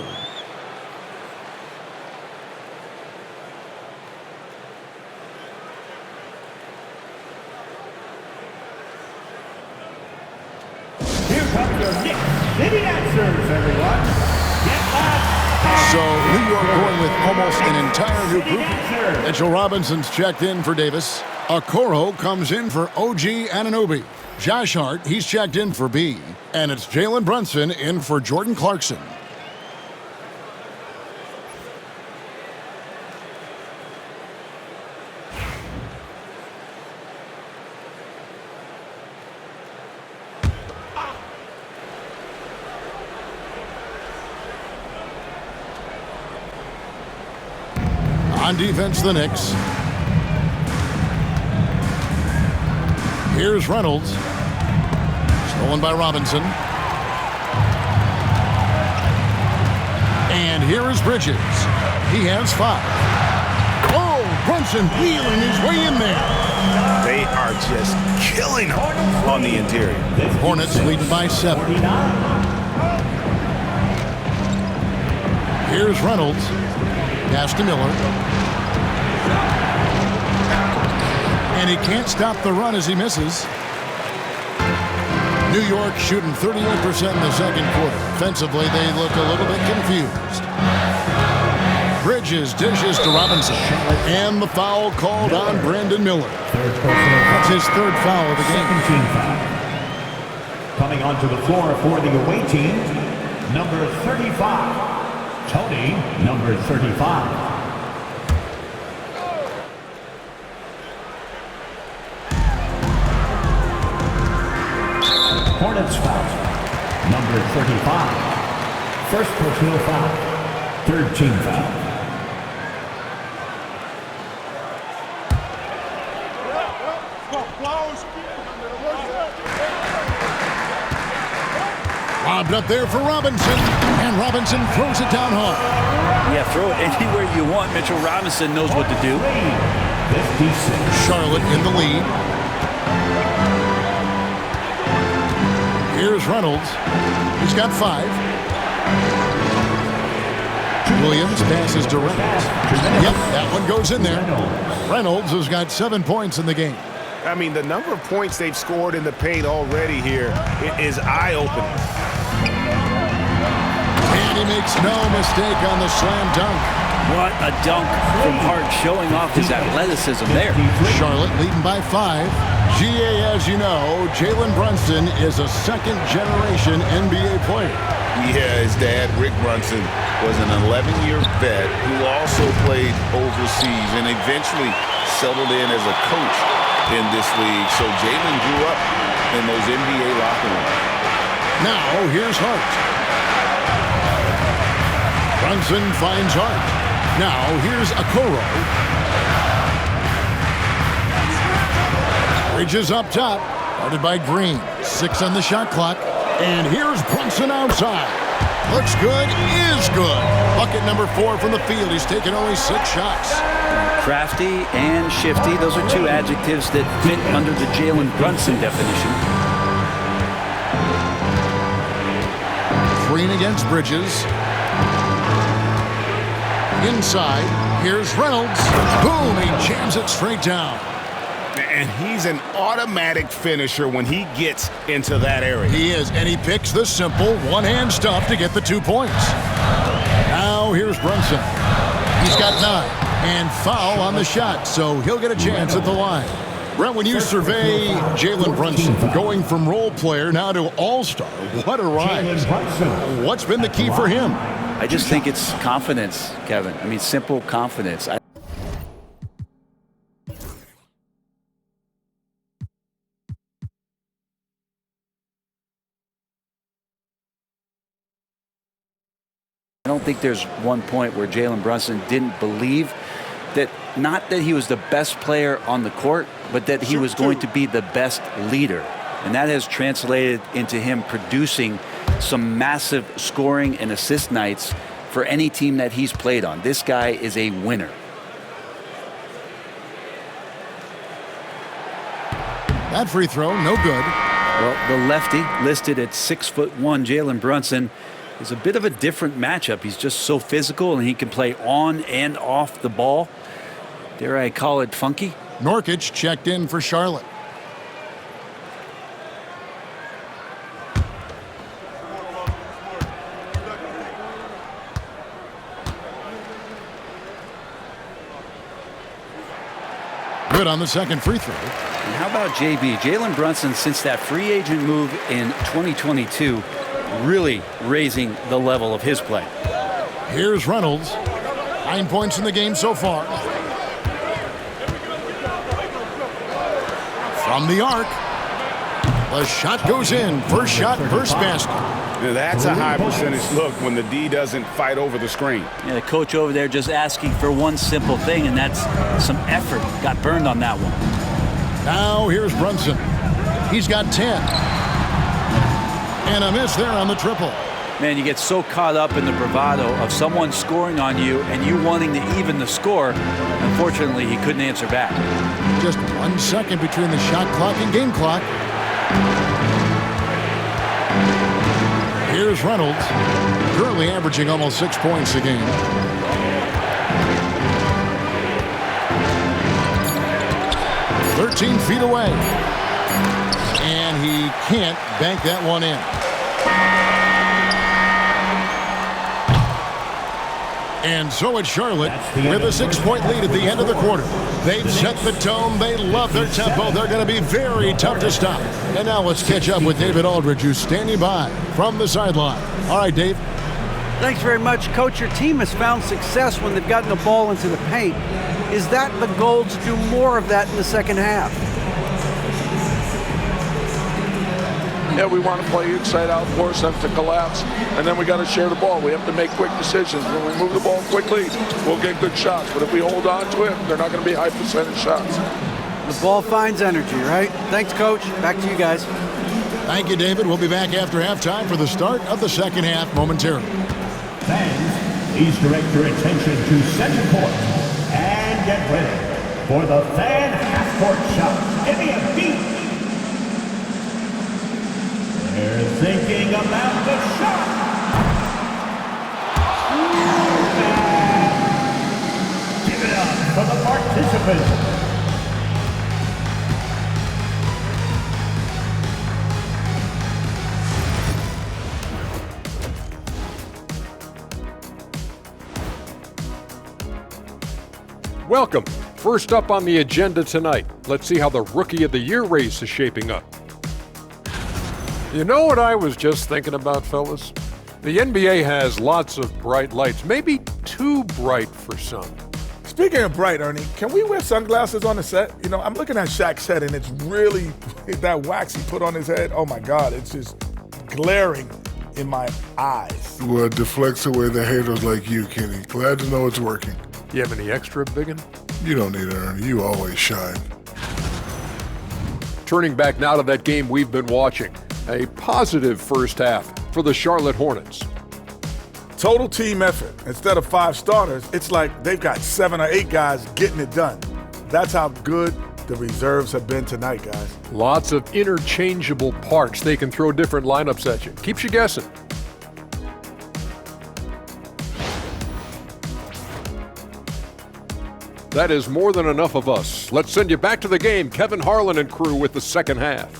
Here comes your Knicks City Dancers, everyone. Get back. So New York going with almost an entire new group. Mitchell Robinson's checked in for Davis. Okoro comes in for OG Anunoby. Josh Hart, he's checked in for B. And it's Jalen Brunson in for Jordan Clarkson. On defense, the Knicks. Here's Reynolds. Stolen by Robinson. And here is Bridges. He has 5. Oh, Brunson wheeling his way in there. They are just killing them on the interior. Hornets leading by 7. Here's Reynolds. Pass to Miller. And he can't stop the run as he misses. New York shooting 38% in the second quarter. Offensively, they look a little bit confused. Bridges dishes to Robinson. And the foul called on Brandon Miller. That's his 3rd foul of the game. Team foul. Coming onto the floor for the away team, number 35. Tony, number 35. Hornets foul. Number 35. First personal foul. 3rd team foul. Lobbed up there for Robinson. And Robinson throws it down hard. Yeah, throw it anywhere you want. Mitchell Robinson knows what to do. Charlotte in the lead. Here's Reynolds. He's got 5. Williams passes to Reynolds. Yep, that one goes in there. Reynolds has got 7 points in the game. I mean, the number of points they've scored in the paint already here, it is eye-opening. And he makes no mistake on the slam dunk. What a dunk from Hart, showing off his athleticism there. Charlotte leading by 5. GA, as you know, Jalen Brunson is a second-generation NBA player. Yeah, his dad, Rick Brunson, was an 11-year vet who also played overseas and eventually settled in as a coach in this league. So Jalen grew up in those NBA locker rooms. Now, here's Hart. Brunson finds Hart. Now, here's Okoro. Bridges up top, guarded by Green. 6 on the shot clock. And here's Brunson outside. Looks good, is good. Bucket number 4 from the field. He's taken only 6 shots. Crafty and shifty. Those are 2 adjectives that fit under the Jalen Brunson definition. Green against Bridges. Inside, here's Reynolds. Boom, he jams it straight down. And he's an automatic finisher when he gets into that area. He is, and he picks the simple one-hand stuff to get the 2 points. Now here's Brunson. He's got 9, and foul on the shot, so he'll get a chance at the line. Brent, when you survey Jalen Brunson, going from role player now to all-star, what a rise. What's been the key for him? I just think it's confidence, Kevin. I mean, simple confidence. I don't think there's one point where Jalen Brunson didn't believe that, not that he was the best player on the court, but that he was going to be the best leader. And that has translated into him producing some massive scoring and assist nights for any team that he's played on. This guy is a winner. That free throw, no good. Well, the lefty, listed at 6'1", Jalen Brunson, is a bit of a different matchup. He's just so physical, and he can play on and off the ball. Dare I call it funky? Nurkic checked in for Charlotte. Good on the second free throw. And how about JB? Jalen Brunson, since that free agent move in 2022, really raising the level of his play. Here's Reynolds. 9 points in the game so far. From the arc. The shot goes in. First shot, first basket. That's a high percentage look when the D doesn't fight over the screen. Yeah, the coach over there just asking for one simple thing, and that's some effort. Got burned on that one. Now here's Brunson. He's got 10. And a miss there on the triple. Man, you get so caught up in the bravado of someone scoring on you and you wanting to even the score. Unfortunately, he couldn't answer back. Just 1 second between the shot clock and game clock. Here's Reynolds, currently averaging almost 6 points a game. "13 feet away. And he can't bank that one in. And so it's Charlotte with a 6-point lead at the end of the quarter. They've set the tone. They love their tempo. They're going to be very tough to stop. And now let's catch up with David Aldridge, who's standing by from the sideline. All right, Dave. Thanks very much, Coach. Your team has found success when they've gotten the ball into the paint. Is that the goal, to do more of that in the second half? Yeah, we want to play inside out, force them to collapse, and then we got to share the ball. We have to make quick decisions. When we move the ball quickly, we'll get good shots. But if we hold on to it, they're not going to be high percentage shots. The ball finds energy, right? Thanks, Coach. Back to you guys. Thank you, David. We'll be back after halftime for the start of the second half momentarily. Fans, please direct your attention to center court and get ready for the fan half-court shot. Give me a beat. They're thinking about the shot. And give it up for the participants. Welcome. First up on the agenda tonight, let's see how the Rookie of the Year race is shaping up. You know what I was just thinking about, fellas? The NBA has lots of bright lights, maybe too bright for some. Speaking of bright, Ernie, can we wear sunglasses on the set? You know, I'm looking at Shaq's head, and it's really, that wax he put on his head, oh my God, it's just glaring in my eyes. Well, it deflects away the haters like you, Kenny. Glad to know it's working. You have any extra, biggin? You don't need it, Ernie. You always shine. Turning back now to that game we've been watching. A positive first half for the Charlotte Hornets. Total team effort. Instead of 5 starters, it's like they've got 7 or 8 guys getting it done. That's how good the reserves have been tonight, guys. Lots of interchangeable parts. They can throw different lineups at you. Keeps you guessing. That is more than enough of us. Let's send you back to the game. Kevin Harlan and crew with the second half.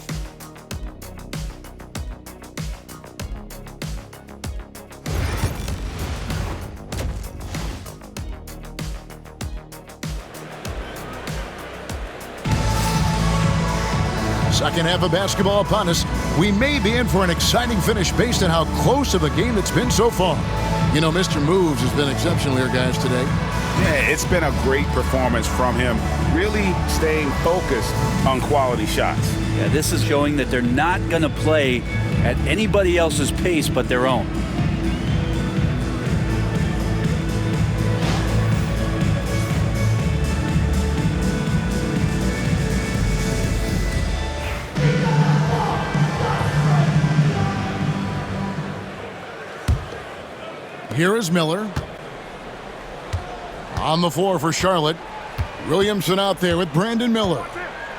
Second half of basketball upon us. We may be in for an exciting finish based on how close of a game it's been so far. You know, Mr. Moves has been exceptional here, guys, today. Yeah, it's been a great performance from him, really staying focused on quality shots. Yeah, this is showing that they're not going to play at anybody else's pace but their own. Here is Miller. On the floor for Charlotte. Williamson out there with Brandon Miller.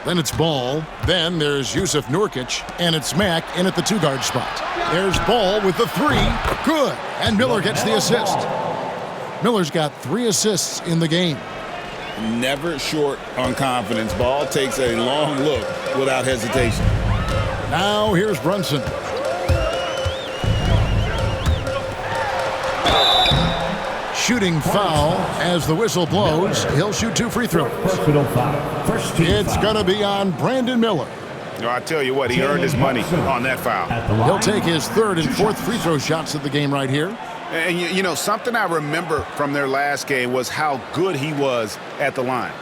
Then it's Ball. Then there's Yusuf Nurkic. And it's Mack in at the two-guard spot. There's Ball with the three. Good. And Miller gets the assist. Miller's got 3 assists in the game. Never short on confidence. Ball takes a long look without hesitation. Now here's Brunson. Shooting foul as the whistle blows. He'll shoot 2 free throws. Personal foul. First team It's going to be on Brandon Miller. No, I tell you what, he earned his money on that foul. He'll take his 3rd and 4th free throw shots of the game right here. And you know, something I remember from their last game was how good he was at the line.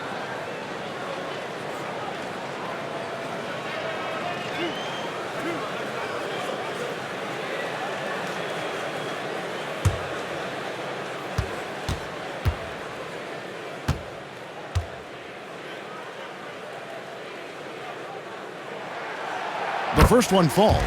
The first one falls.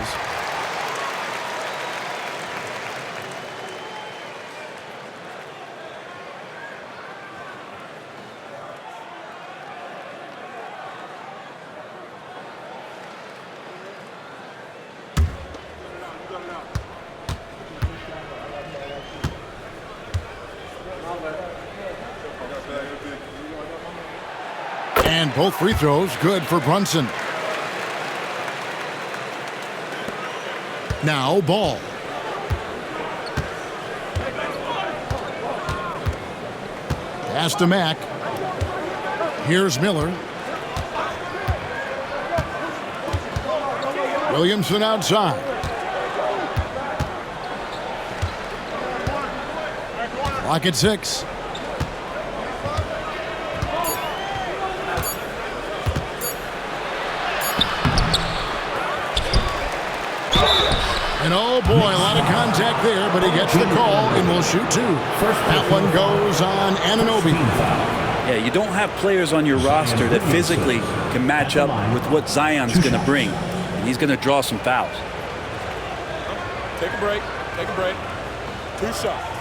And both free throws good for Brunson. Now Ball. Pass to Mack. Here's Miller. Williamson outside. Clock at 6. And oh boy, a lot of contact there, but he gets the call and will shoot 2. That one goes on Anunoby. Yeah, you don't have players on your roster that physically can match up with what Zion's going to bring. And he's going to draw some fouls. Take a break. Take a break. 2 shots.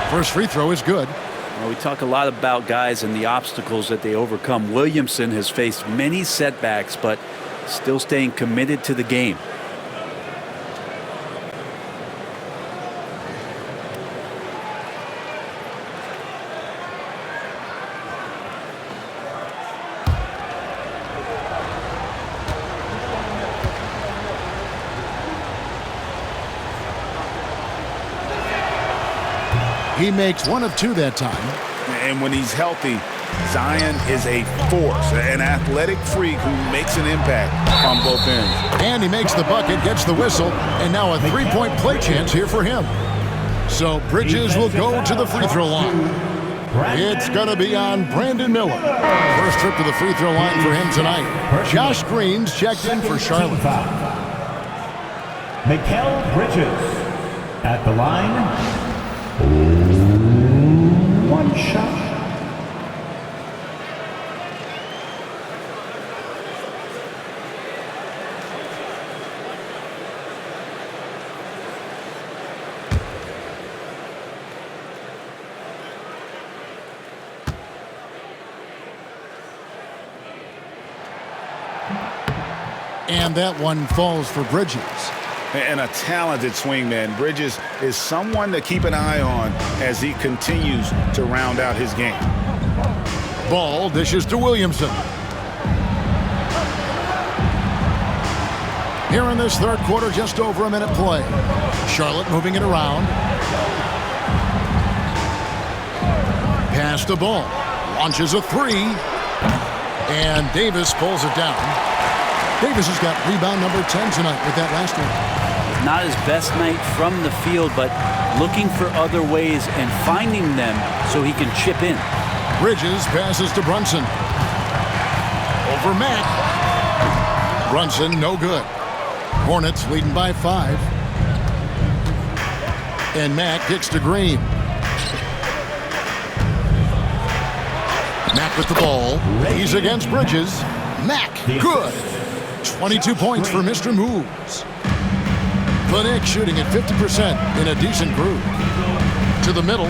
First free throw is good. Well, we talk a lot about guys and the obstacles that they overcome. Williamson has faced many setbacks, but still staying committed to the game. He makes 1 of 2 that time. And when he's healthy, Zion is a force, an athletic freak who makes an impact on both ends. And he makes the bucket, gets the whistle, and now a 3-point play chance here for him. So Bridges will go to the free throw line. It's going to be on Brandon Miller. First trip to the free throw line for him tonight. Josh Green's checked in for Charlotte. Mikal Bridges at the line. 1 shot. And that one falls for Bridges. And a talented swingman. Bridges is someone to keep an eye on as he continues to round out his game. Ball dishes to Williamson. Here in this third quarter, just over a minute play. Charlotte moving it around. Pass the ball. Launches a three. And Davis pulls it down. Davis has got rebound number 10 tonight with that last one. Not his best night from the field, but looking for other ways and finding them so he can chip in. Bridges passes to Brunson. Over Mack. Brunson, no good. Hornets leading by 5. And Mack kicks to Green. Mack with the ball. He's against Bridges. Mack, good. 22 points for Mr. Moves. The Knicks shooting at 50% in a decent groove. To the middle.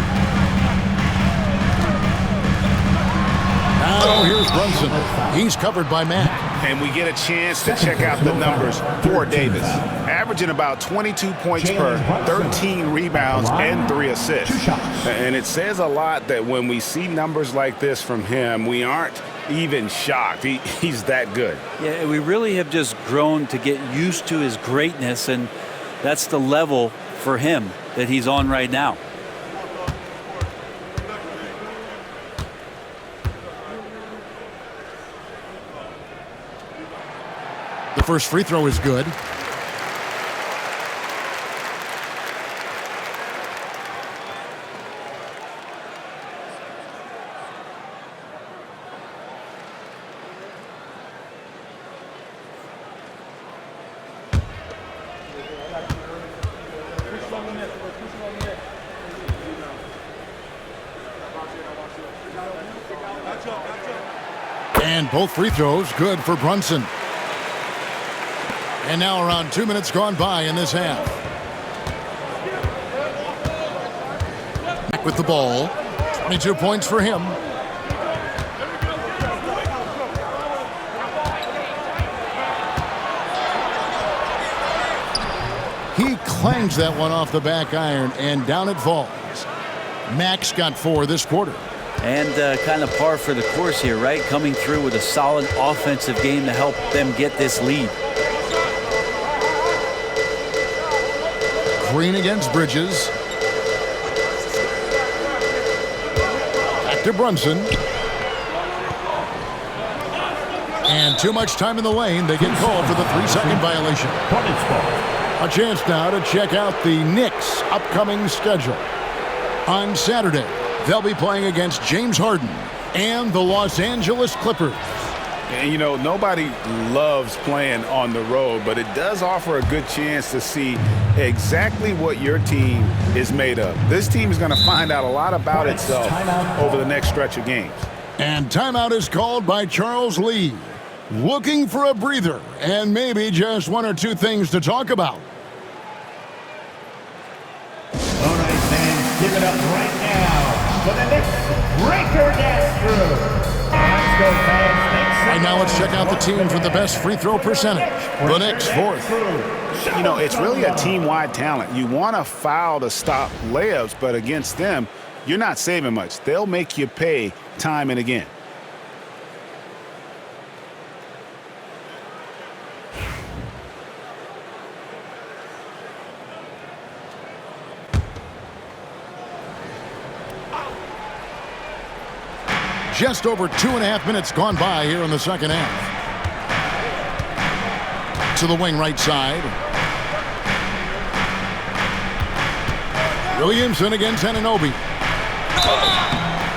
Now here's Brunson. He's covered by Mack. And we get a chance to check out the numbers for Davis. Averaging about 22 points per 13 rebounds and 3 assists. And it says a lot that when we see numbers like this from him, we aren't even shocked. He's that good. Yeah, we really have just grown to get used to his greatness, and that's the level for him that he's on right now. The first free throw is good. And both free throws good for Brunson. And now around 2 minutes gone by in this half. Back with the ball. 22 points for him. He clangs that one off the back iron, and down it falls. Mack's got 4 this quarter. And kind of par for the course here, right? Coming through with a solid offensive game to help them get this lead. Green against Bridges. Back to Brunson. And too much time in the lane. They get called for the 3-second violation. A chance now to check out the Knicks' upcoming schedule. On Saturday, they'll be playing against James Harden and the Los Angeles Clippers. And, you know, nobody loves playing on the road, but it does offer a good chance to see exactly what your team is made of. This team is going to find out a lot about itself over the next stretch of games. And timeout is called by Charles Lee. Looking for a breather and maybe just 1 or 2 things to talk about. All right, fans, give it up right now for the Knicks Breaker Dance Crew. Let's go, fans. And now let's check out the teams with the best free throw percentage. The Knicks 4th. You know, it's really a team-wide talent. You want to foul to stop layups, but against them, you're not saving much. They'll make you pay time and again. Just over 2.5 minutes gone by here in the second half. To the wing right side. Williamson against Anunoby.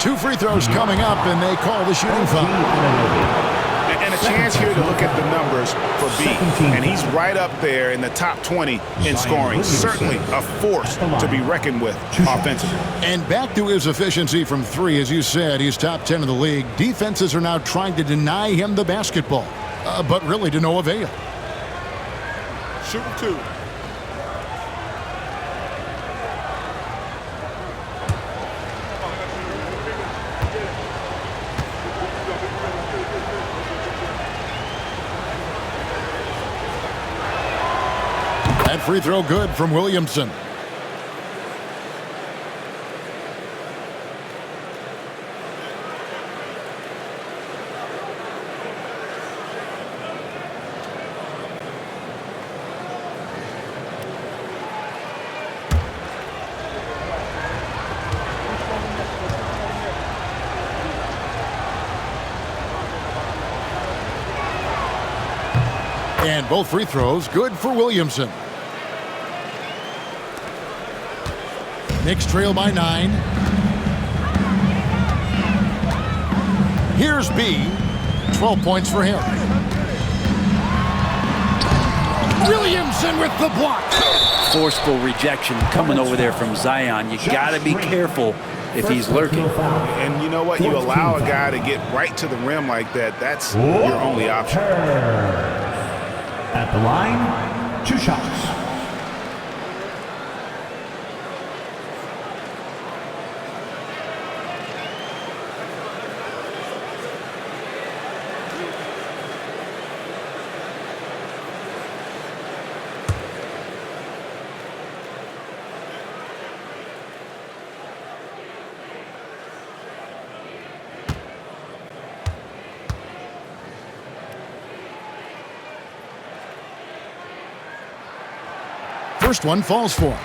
2 free throws coming up, and they call the shooting foul. And a chance here to look at the numbers for B. And he's right up there in the top 20 in scoring. Certainly a force to be reckoned with offensively. And back to his efficiency from 3, as you said, he's top 10 in the league. Defenses are now trying to deny him the basketball, but really to no avail. Shooting 2. That free throw good from Williamson. And both free throws good for Williamson. Knicks trail by 9. Here's B. 12 points for him. Williamson with the block. Forceful rejection coming over there from Zion. You got to be careful if he's lurking. And you know what? You allow a guy to get right to the rim like that. That's your only option. At the line, 2 shots. First one falls for him.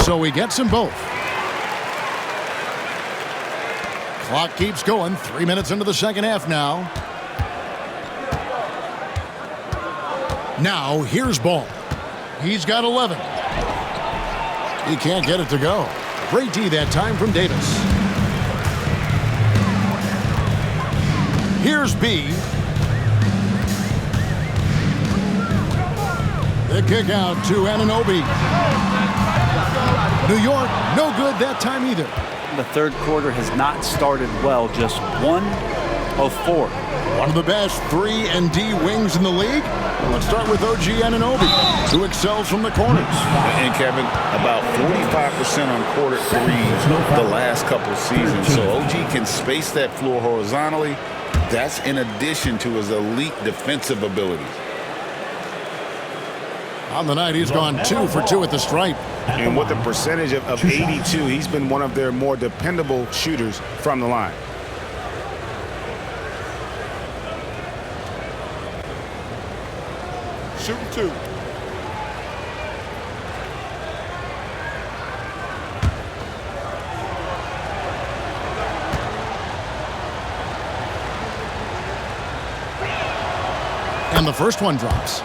So he gets them both. Clock keeps going. 3 minutes into the second half now. Now here's Ball. He's got 11. He can't get it to go. Great D that time from Davis. Here's B. The kick out to Anunoby. New York, no good that time either. The third quarter has not started well, just 1 of 4. One of the best 3 and D wings in the league. Let's start with OG Anunoby, who excels from the corners. And Kevin, about 45% on quarter threes the last couple of seasons. So OG can space that floor horizontally. That's in addition to his elite defensive abilities. On the night, he's gone 2 for 2 at the stripe. And with a percentage of 82, he's been one of their more dependable shooters from the line. Shooting 2. And the first one drops.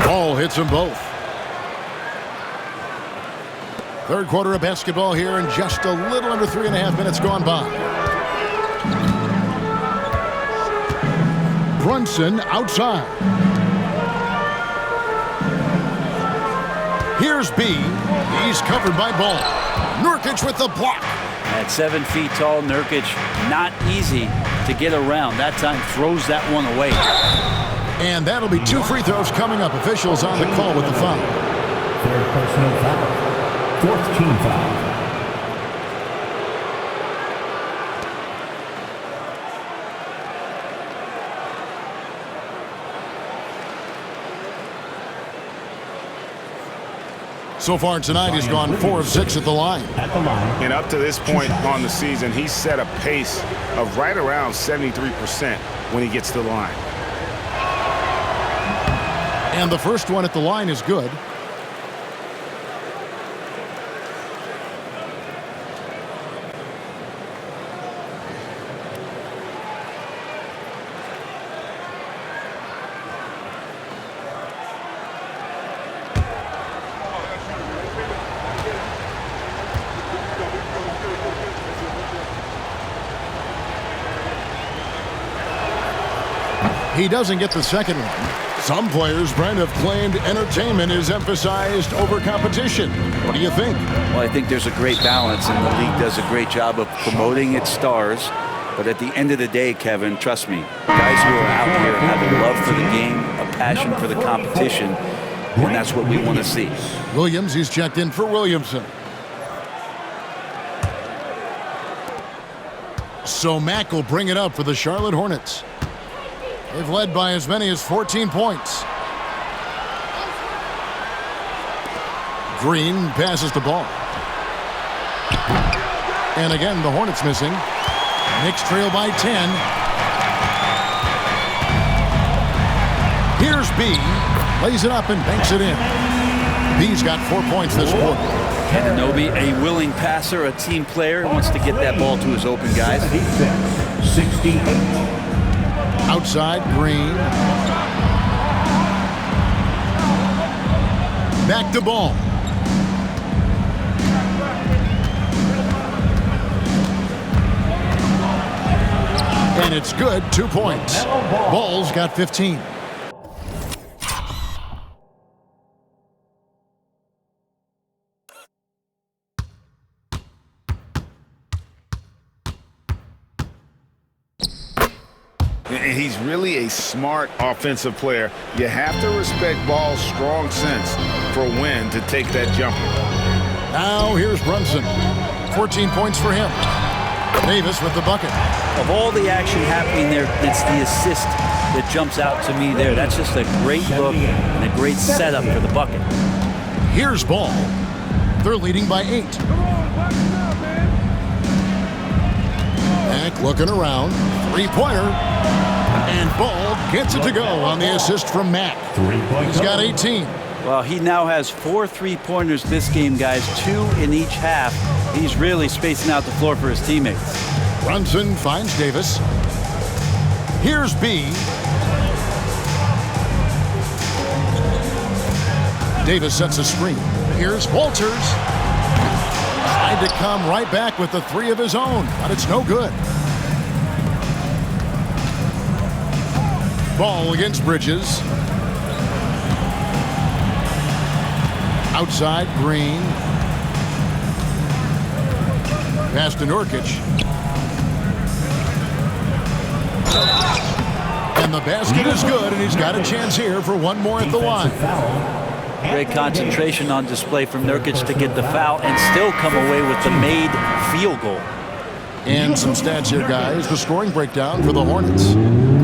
Ball hits them both. Third quarter of basketball here, and just a little under 3.5 minutes gone by. Brunson outside. Here's B. He's covered by Ball. Nurkic with the block. At 7 feet tall, Nurkic, not easy to get around. That time throws that one away. And that'll be 2 free throws coming up. Officials on the call with the foul. Third personal foul. 4th team foul. So far tonight, he's gone 4 of 6 at the line. And up to this point on the season, he's set a pace of right around 73% when he gets to the line. And the first one at the line is good. He doesn't get the second one. Some players, Brent, have claimed entertainment is emphasized over competition. What do you think? Well, I think there's a great balance, and the league does a great job of promoting its stars. But at the end of the day, Kevin, trust me, guys who are out here have a love for the game, a passion for the competition, and that's what we want to see. Williams, he's checked in for Williamson. So Mack will bring it up for the Charlotte Hornets. They've led by as many as 14 points. Green passes the ball. And again, the Hornets missing. Knicks trail by 10. Here's B. Lays it up and banks it in. B's got 4 points this quarter. Anunoby, a willing passer, a team player, wants to get that ball to his open guys. 68. Outside, Green. Back to Ball. And it's good, 2 points. Ball's got 15. He's really a smart offensive player. You have to respect Ball's strong sense for when to take that jumper. Now here's Brunson. 14 points for him. Davis with the bucket. Of all the action happening there, it's the assist that jumps out to me there. That's just a great look and a great setup for the bucket. Here's Ball. They're leading by 8. Mack looking around. Three-pointer. And Ball gets it to go on the assist from Mack. He's got 18. Well, he now has 4 3-pointers this game, guys, 2 in each half. He's really spacing out the floor for his teammates. Brunson finds Davis. Here's B. Davis sets a screen. Here's Walters. Tried to come right back with the 3 of his own, but it's no good. Ball against Bridges. Outside, Green. Pass to Nurkic. And the basket is good, and he's got a chance here for one more at the line. Great concentration on display from Nurkic to get the foul and still come away with the made field goal. And some stats here, guys. The scoring breakdown for the Hornets.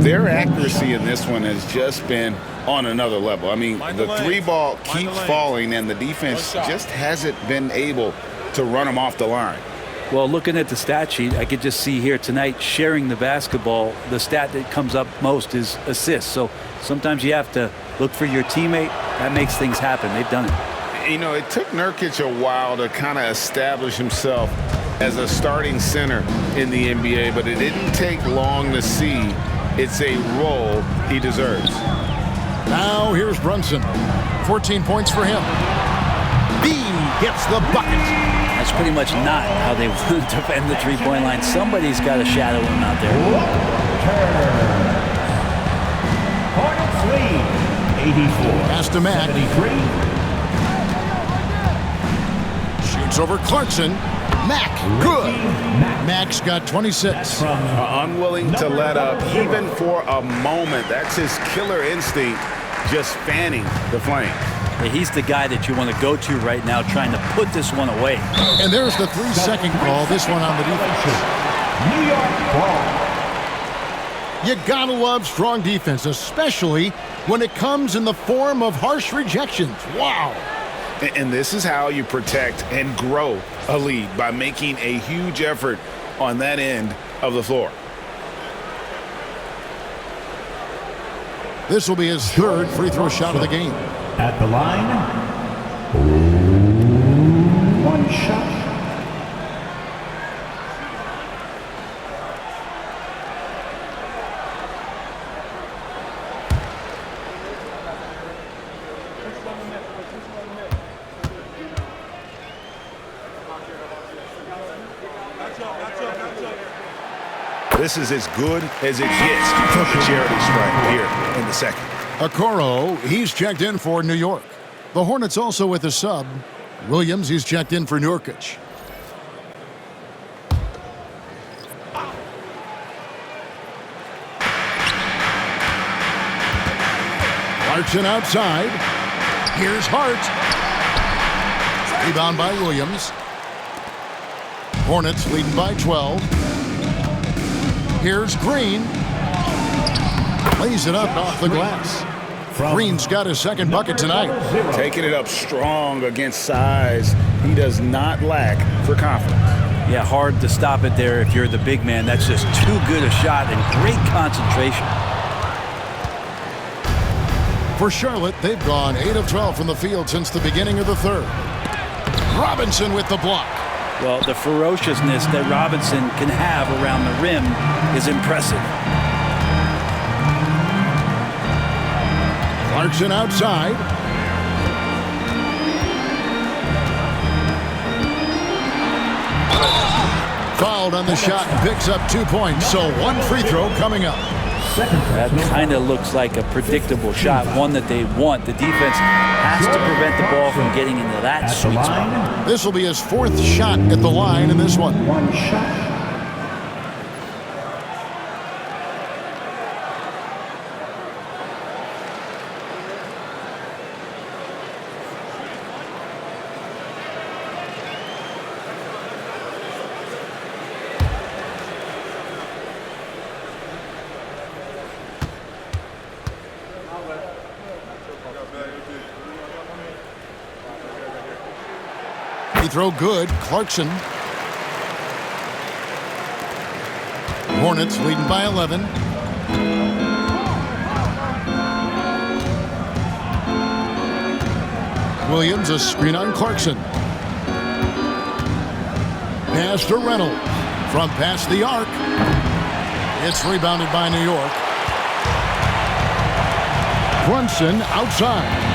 Their accuracy in this one has just been on another level. I mean, the 3-ball keeps falling, and the defense just hasn't been able to run them off the line. Well, looking at the stat sheet, I could just see here tonight sharing the basketball. The stat that comes up most is assists. So sometimes you have to look for your teammate. That makes things happen. They've done it. You know, it took Nurkic a while to kind of establish himself as a starting center in the NBA, but it didn't take long to see it's a role he deserves. Now here's Brunson. 14 points for him. B gets the bucket. That's pretty much not how they defend the three-point line. Somebody's got to shadow him out there. Hornets lead 84. Pass to Mack. 73. Shoots over Clarkson. Mack, good. Mack's got 26. Unwilling to let up even for a moment. That's his killer instinct, just fanning the flame. Yeah, he's the guy that you want to go to right now, trying to put this one away. And there's the 3-second call. This one on the defense. New York ball. You gotta love strong defense, especially when it comes in the form of harsh rejections. Wow. And this is how you protect and grow a lead, by making a huge effort on that end of the floor. This will be his 3rd free throw shot of the game. At the line, 1 shot. this is as good as it gets from the charity stripe here in the second. Okoro, he's checked in for New York. The Hornets also with a sub. Williams, he's checked in for Nurkic. Clarkson outside. Here's Hart. Rebound by Williams. Hornets leading by 12. Here's Green. Lays it up off the glass. Green's got his second bucket tonight. Taking it up strong against size. He does not lack for confidence. Yeah, hard to stop it there if you're the big man. That's just too good a shot and great concentration. For Charlotte, they've gone 8 of 12 from the field since the beginning of the third. Robinson with the block. Well, the ferociousness that Robinson can have around the rim is impressive. Clarkson outside. Fouled on the shot and picks up 2 points, so one free throw coming up. That kind of looks like a predictable shot, one that they want. The defense has to prevent the ball from getting into that sweet spot. This will be his 4th shot at the line in this one. One shot. Free throw good. Clarkson. Hornets leading by 11. Williams, a screen on Clarkson. Pass to Reynolds. From past the arc. It's rebounded by New York. Brunson outside.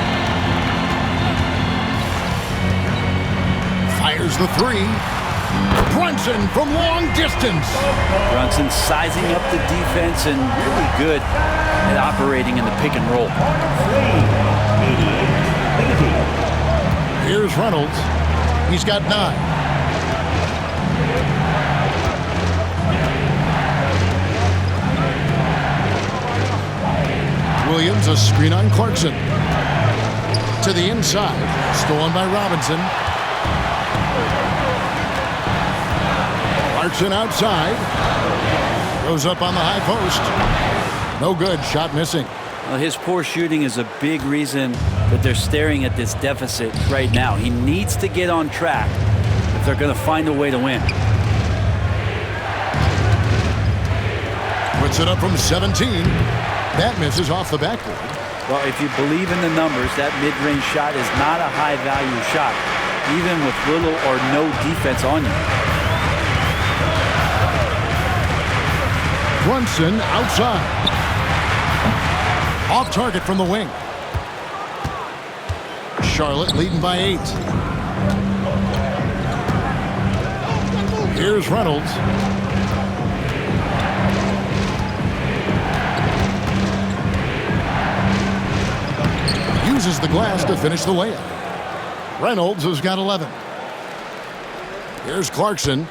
Fires the three. Brunson from long distance. Brunson sizing up the defense and really good at operating in the pick and roll. Here's Reynolds. He's got 9. Williams, a screen on Clarkson. To the inside. Stolen by Robinson. Clarkson outside. Goes up on the high post. No good. Shot missing. Well, his poor shooting is a big reason that they're staring at this deficit right now. He needs to get on track if they're going to find a way to win. Puts it up from 17. That misses off the backboard. Well, if you believe in the numbers, that mid-range shot is not a high-value shot, even with little or no defense on you. Brunson outside. Off target from the wing. Charlotte leading by 8. Here's Reynolds. Uses the glass to finish the layup. Reynolds has got 11. Here's Clarkson.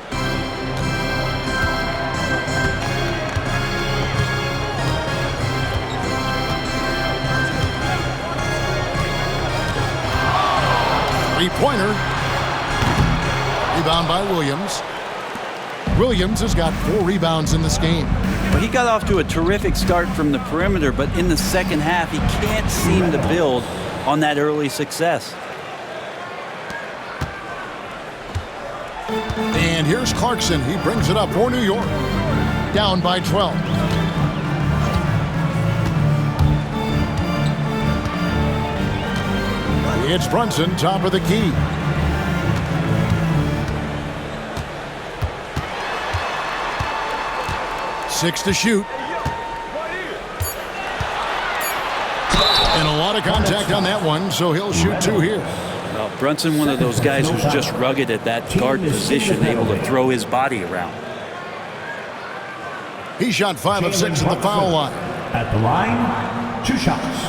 Three-pointer. Rebound by Williams. Williams has got 4 rebounds in this game. Well, he got off to a terrific start from the perimeter, but in the second half, he can't seem to build on that early success. And here's Clarkson. He brings it up for New York. Down by 12. It's Brunson, top of the key. Six to shoot. And a lot of contact on that one, so he'll shoot 2 here. Well, Brunson, one of those guys who's just rugged at that guard position, able to throw his body around. He shot 5 of 6 at the foul line. At the line, 2 shots.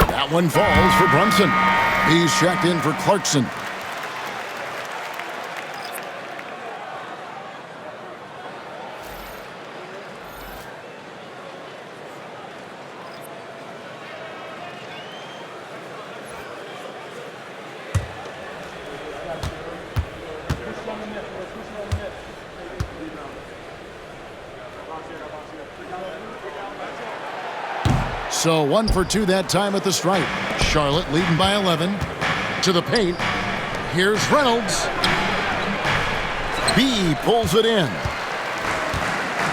That one falls for Brunson. He's checked in for Clarkson. So 1 for 2 that time at the stripe. Charlotte leading by 11. To the paint. Here's Reynolds. B pulls it in.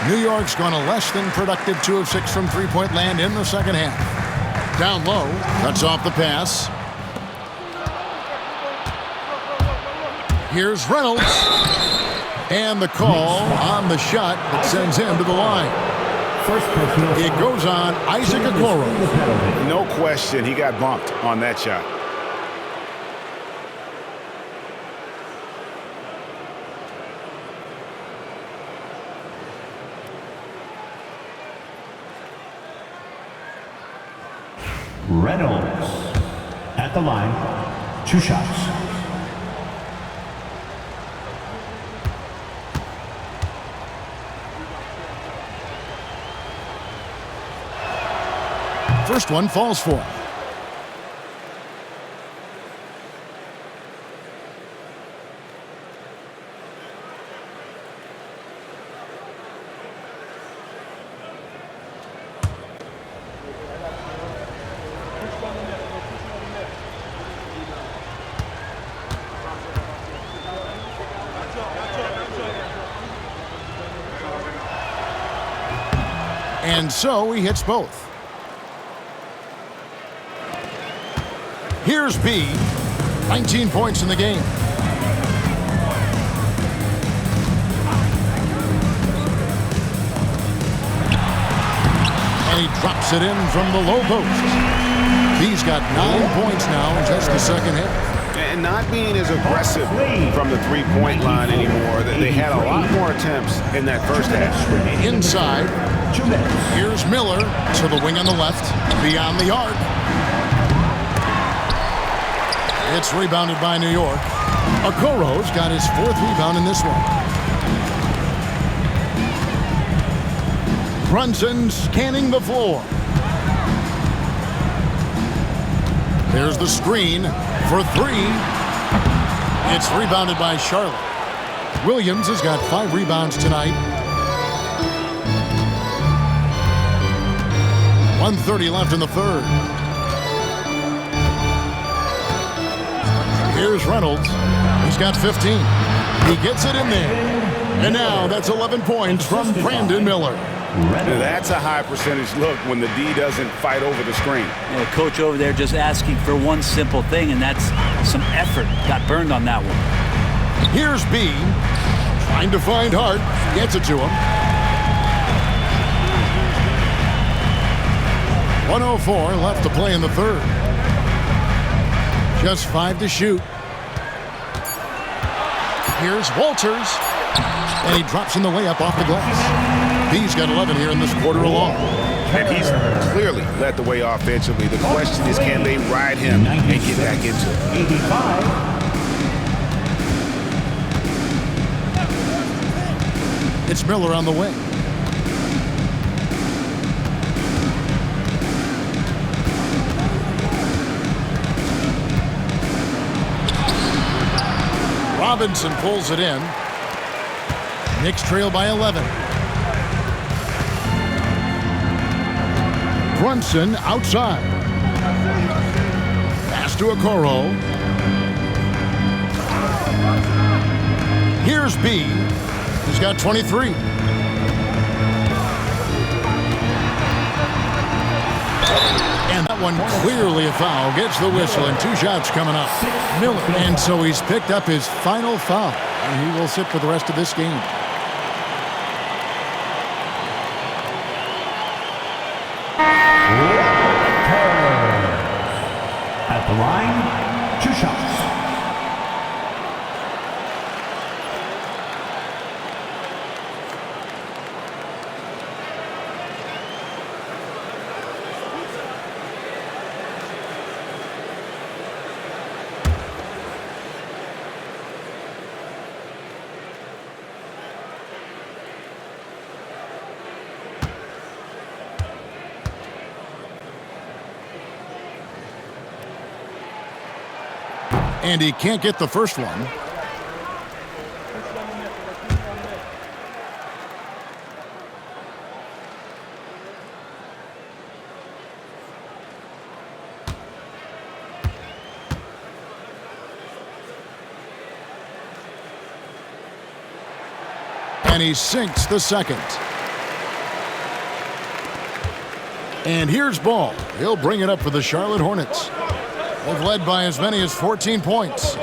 New York's gone a less than productive 2 of 6 from three-point land in the second half. Down low. Cuts off the pass. Here's Reynolds. And the call on the shot that sends him to the line. It goes on Isaac Okoro. No question, he got bumped on that shot. Reynolds at the line, 2 shots. First one falls for him. And so he hits both. Here's B. 19 points in the game. And he drops it in from the low post. B's got 9 points now in just the second half. And not being as aggressive from the three-point line anymore. They had a lot more attempts in that first half. Inside. Here's Miller to the wing on the left. Beyond the arc. It's rebounded by New York. Okoro's got his 4th rebound in this one. Brunson scanning the floor. There's the screen for 3. It's rebounded by Charlotte. Williams has got 5 rebounds tonight. 1:30 left in the third. Here's Reynolds. He's got 15. He gets it in there. And now that's 11 points from Brandon Miller. That's a high percentage look when the D doesn't fight over the screen. Yeah, coach over there just asking for one simple thing, and that's some effort. Got burned on that one. Here's B. Trying to find Hart. Gets it to him. 1:04 left to play in the third. Just 5 to shoot. Here's Walters. And he drops in the layup off the glass. B's got 11 here in this quarter alone. And he's clearly led the way offensively. The question is, can they ride him and get back into it? 85. It's Miller on the wing. Robinson pulls it in. Knicks trail by 11. Brunson outside. Pass to Okoro. Here's B. He's got 23. And that one clearly a foul. Gets the whistle and 2 shots coming up. Miller. And so he's picked up his final foul. And he will sit for the rest of this game. At the line, 2 shots. And he can't get the first one. And he sinks the second. And here's Ball. He'll bring it up for the Charlotte Hornets. They've led by as many as 14 points.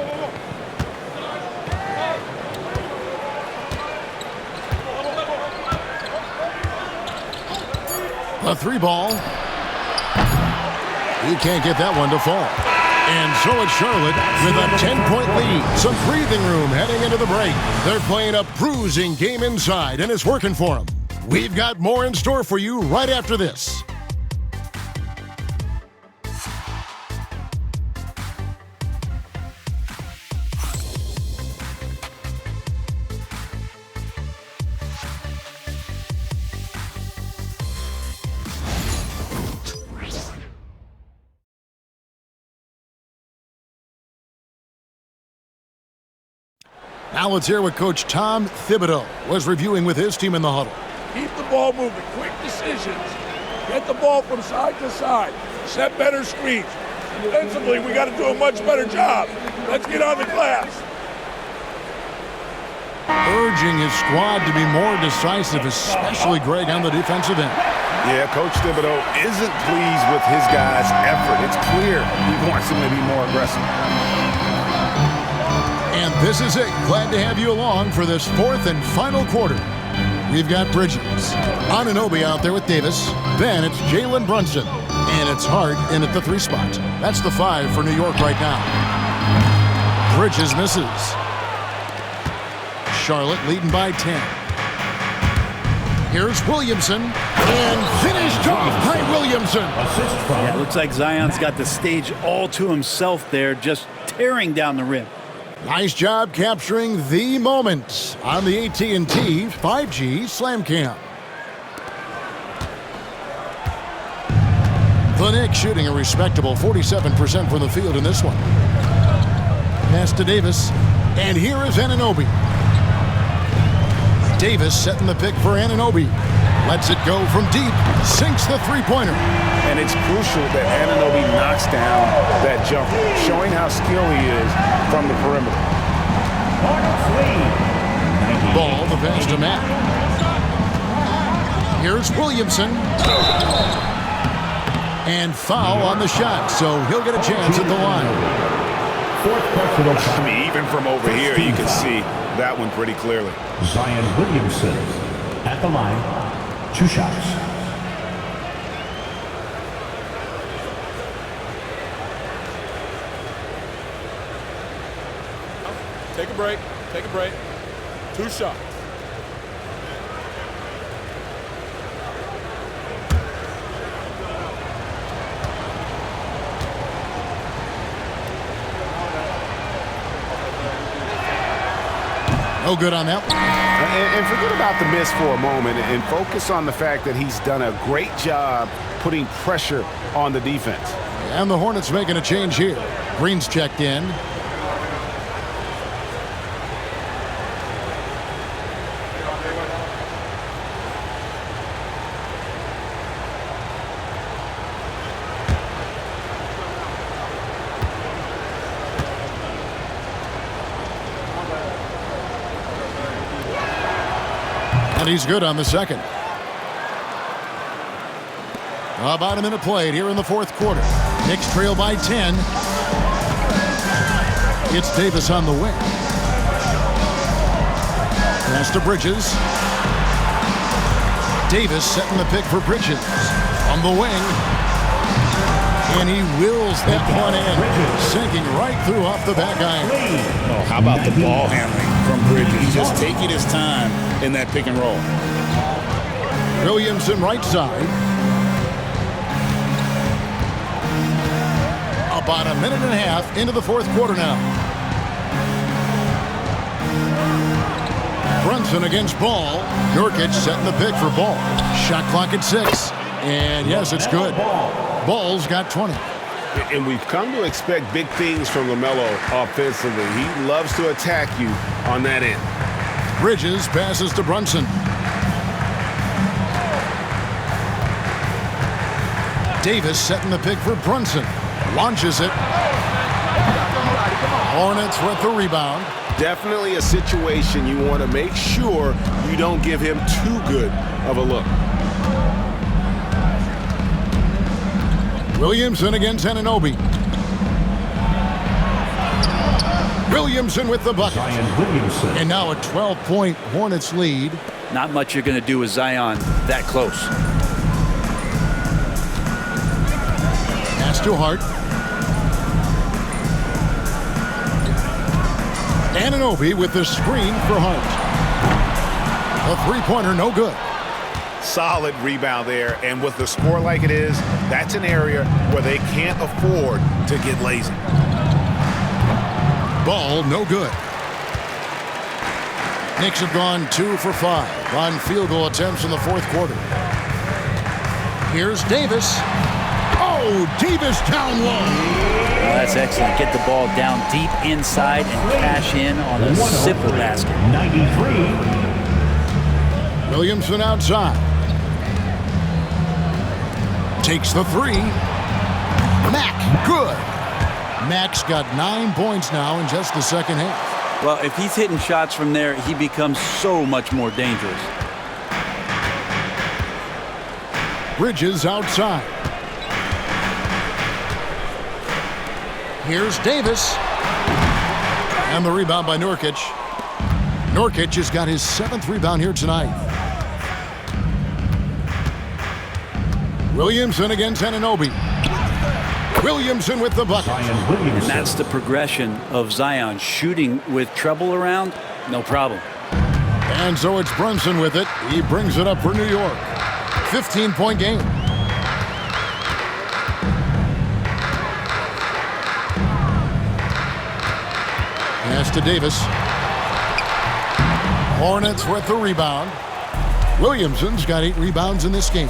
The 3 ball. He can't get that one to fall. And so it's Charlotte with a 10-point lead. Some breathing room heading into the break. They're playing a bruising game inside, and it's working for them. We've got more in store for you right after this. Now let's hear what Coach Tom Thibodeau was reviewing with his team in the huddle. Keep the ball moving, quick decisions. Get the ball from side to side. Set better screens. Defensively, we got to do a much better job. Let's get on the glass. Urging his squad to be more decisive, especially Greg on the defensive end. Yeah, Coach Thibodeau isn't pleased with his guys' effort. It's clear he wants them to be more aggressive. And this is it. Glad to have you along for this 4th and final quarter. We've got Bridges, Anunoby out there with Davis. Then it's Jalen Brunson. And it's Hart in at the 3 spot. That's the 5 for New York right now. Bridges misses. Charlotte leading by 10. Here's Williamson. And finished off by Williamson. Yeah, it looks like Zion's got the stage all to himself there, just tearing down the rim. Nice job capturing the moment on the AT&T 5G Slam Cam. The Knicks shooting a respectable 47% from the field in this one. Pass to Davis, and here is Anunoby. Davis setting the pick for Anunoby. Lets it go from deep, sinks the 3-pointer. And it's crucial that Anunoby knocks down that jumper, showing how skilled he is from the perimeter. Ball, the pass to Matt. Here's Williamson. And foul on the shot, so he'll get a chance at the line. I mean, even from over here, you can see that one pretty clearly. Zion Williamson at the line, 2 shots. Take a break. Take a break. 2 shots. No good on that one. And forget about the miss for a moment and focus on the fact that he's done a great job putting pressure on the defense. And the Hornets making a change here. Green's checked in. And he's good on the second. About a minute played here in the fourth quarter. Knicks trail by 10. It's Davis on the wing. Pass to Bridges. Davis setting the pick for Bridges on the wing. And he wills that one in, sinking right through off the back iron. Oh, how about the ball handling from Bridges? Just taking his time in that pick and roll. Williamson right side. About a minute and a half into the fourth quarter now. Brunson against Ball. Nurkic setting the pick for Ball. Shot clock at 6. And yes, it's good. Ball's got 20. And we've come to expect big things from LaMelo offensively. He loves to attack you on that end. Bridges passes to Brunson. Davis setting the pick for Brunson. Launches it. Hornets with the rebound. Definitely a situation you want to make sure you don't give him too good of a look. Williamson against Anunoby. Williamson with the bucket. And now a 12-point Hornets lead. Not much you're going to do with Zion that close. Pass to Hart. Anunoby with the screen for Hart. A three-pointer, no good. Solid rebound there, and with the score like it is, that's an area where they can't afford to get lazy. Ball, no good. Knicks have gone 2 for 5 on field goal attempts in the fourth quarter. Here's Davis. Oh, Davis down low. Well, that's excellent. Get the ball down deep inside and cash in on a simple basket. 93. Williamson outside. Takes the three. Mack, good. Mack's got 9 points now in just the second half. Well, if he's hitting shots from there, he becomes so much more dangerous. Bridges outside. Here's Davis. And the rebound by Nurkic. Nurkic has got his 7th rebound here tonight. Williamson against Anunoby. Williamson with the bucket. And that's the progression of Zion. Shooting with trouble around, no problem. And so it's Brunson with it. He brings it up for New York. 15-point game. Pass to Davis. Hornets with the rebound. Williamson's got 8 rebounds in this game.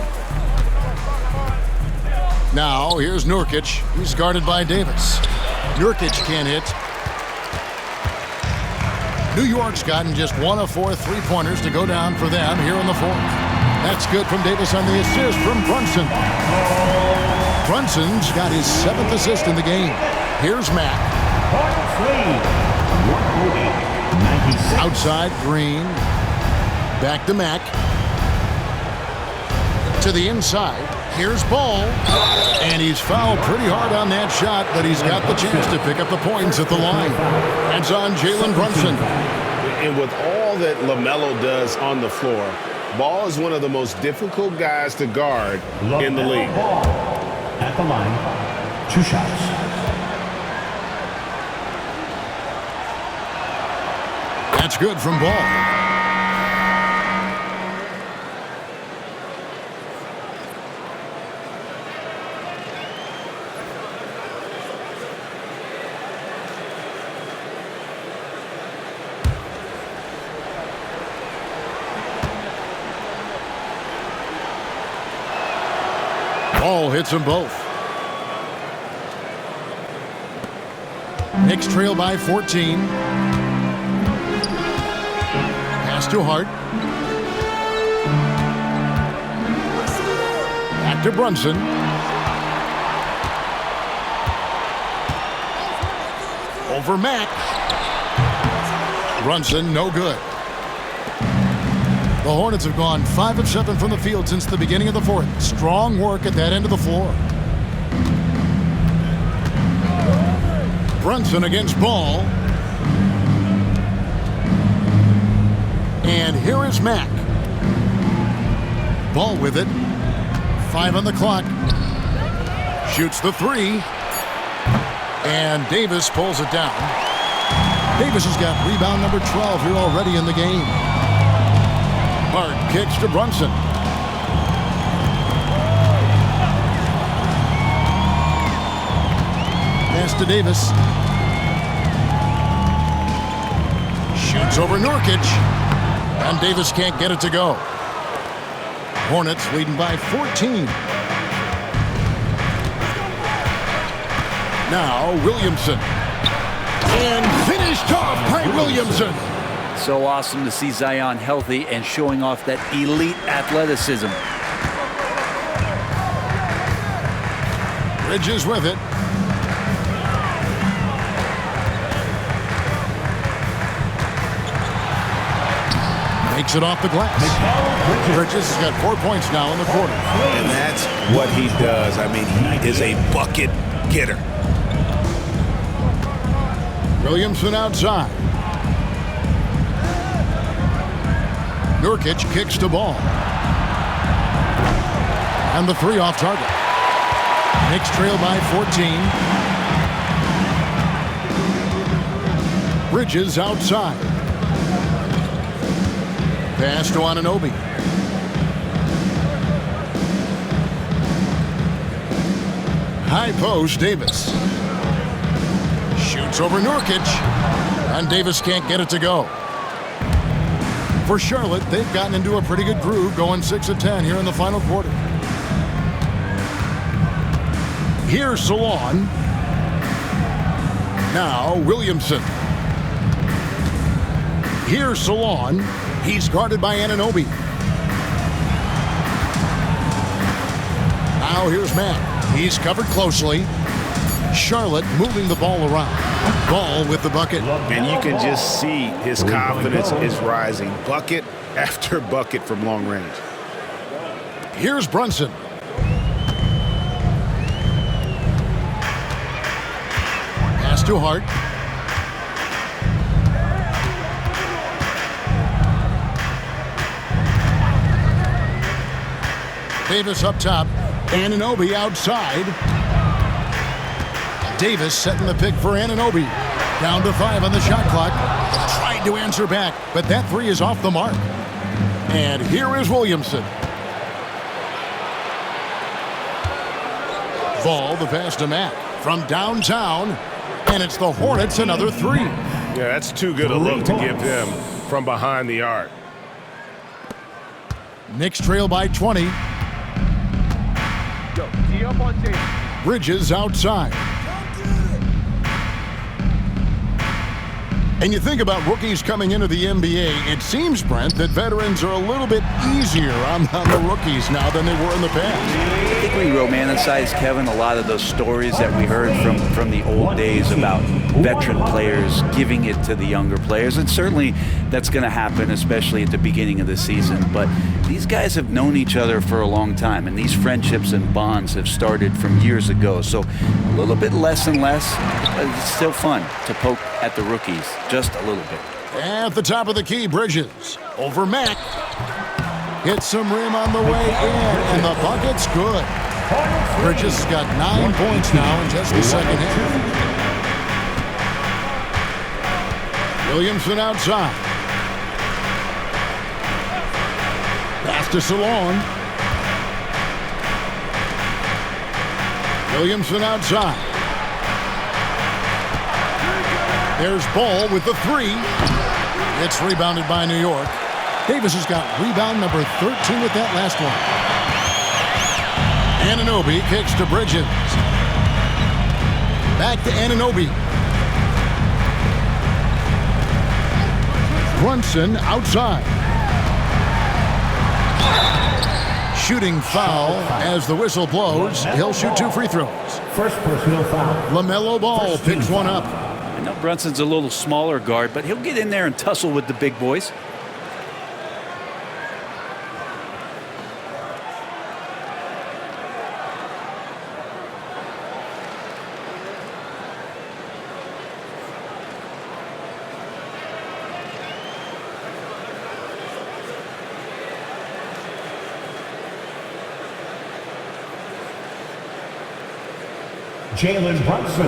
Now, here's Nurkic. He's guarded by Davis. Nurkic can't hit. New York's gotten just 1 of 4 three-pointers to go down for them here in the fourth. That's good from Davis on the assist from Brunson. Brunson's got his 7th assist in the game. Here's Mack. Outside, Green. Back to Mack. To the inside. Here's Ball. And he's fouled pretty hard on that shot, but he's got the chance to pick up the points at the line. That's on Jalen Brunson. And with all that LaMelo does on the floor, Ball is one of the most difficult guys to guard in the league. Ball at the line. 2 shots. That's good from Ball. Ball hits them both. Knicks trail by 14. Pass to Hart. Back to Brunson. Over Mack. Brunson, no good. The Hornets have gone 5 of 7 from the field since the beginning of the fourth. Strong work at that end of the floor. Brunson against Ball. And here is Mack. Ball with it. 5 on the clock. Shoots the 3. And Davis pulls it down. Davis has got rebound number 12 here already in the game. Hart kicks to Brunson. Pass to Davis. Shoots over Nurkic. And Davis can't get it to go. Hornets leading by 14. Now Williamson. And finished off by Williamson. So awesome to see Zion healthy and showing off that elite athleticism. Bridges with it. Makes it off the glass. Bridges has got 4 points now in the quarter. And that's what he does. I mean, he is a bucket getter. Williamson outside. Nurkic kicks to Ball. And the 3 off target. Knicks trail by 14. Bridges outside. Pass to Anunoby. High post, Davis. Shoots over Nurkic. And Davis can't get it to go. For Charlotte, they've gotten into a pretty good groove, going 6 of 10 here in the final quarter. Here's Salon. Now Williamson. Here's Salon. He's guarded by Anunoby. Now here's Matt. He's covered closely. Charlotte moving the ball around. Ball with the bucket. And you can just see his confidence is rising. Bucket after bucket from long range. Here's Brunson. Pass to Hart. Davis up top. Anunoby outside. Davis setting the pick for Anunoby. Down to 5 on the shot clock. Tried to answer back, but that 3 is off the mark. And here is Williamson. Ball, the pass to Matt from downtown. And it's the Hornets, another 3. Yeah, that's too good a look to give him from behind the arc. Knicks trail by 20. Bridges outside. And you think about rookies coming into the NBA, it seems, Brent, that veterans are a little bit easier on the rookies now than they were in the past. I think we romanticize, Kevin, a lot of those stories that we heard from the old days about veteran players giving it to the younger players. And certainly that's going to happen, especially at the beginning of the season. But these guys have known each other for a long time, and these friendships and bonds have started from years ago. So a little bit less and less, but it's still fun to poke at the rookies. Just a little bit. At the top of the key, Bridges. Over Mack. Hits some rim on the way in, and the bucket's good. Bridges has got 9 points now in just the second half. Williamson outside. Pass to Salon. Williamson outside. There's Ball with the 3. It's rebounded by New York. Davis has got rebound number 13 with that last one. Anunoby kicks to Bridges. Back to Anunoby. Brunson outside. Shooting foul as the whistle blows. He'll shoot 2 free throws. First personal foul. LaMelo Ball picks one up. I know Brunson's a little smaller guard, but he'll get in there and tussle with the big boys. Jalen Brunson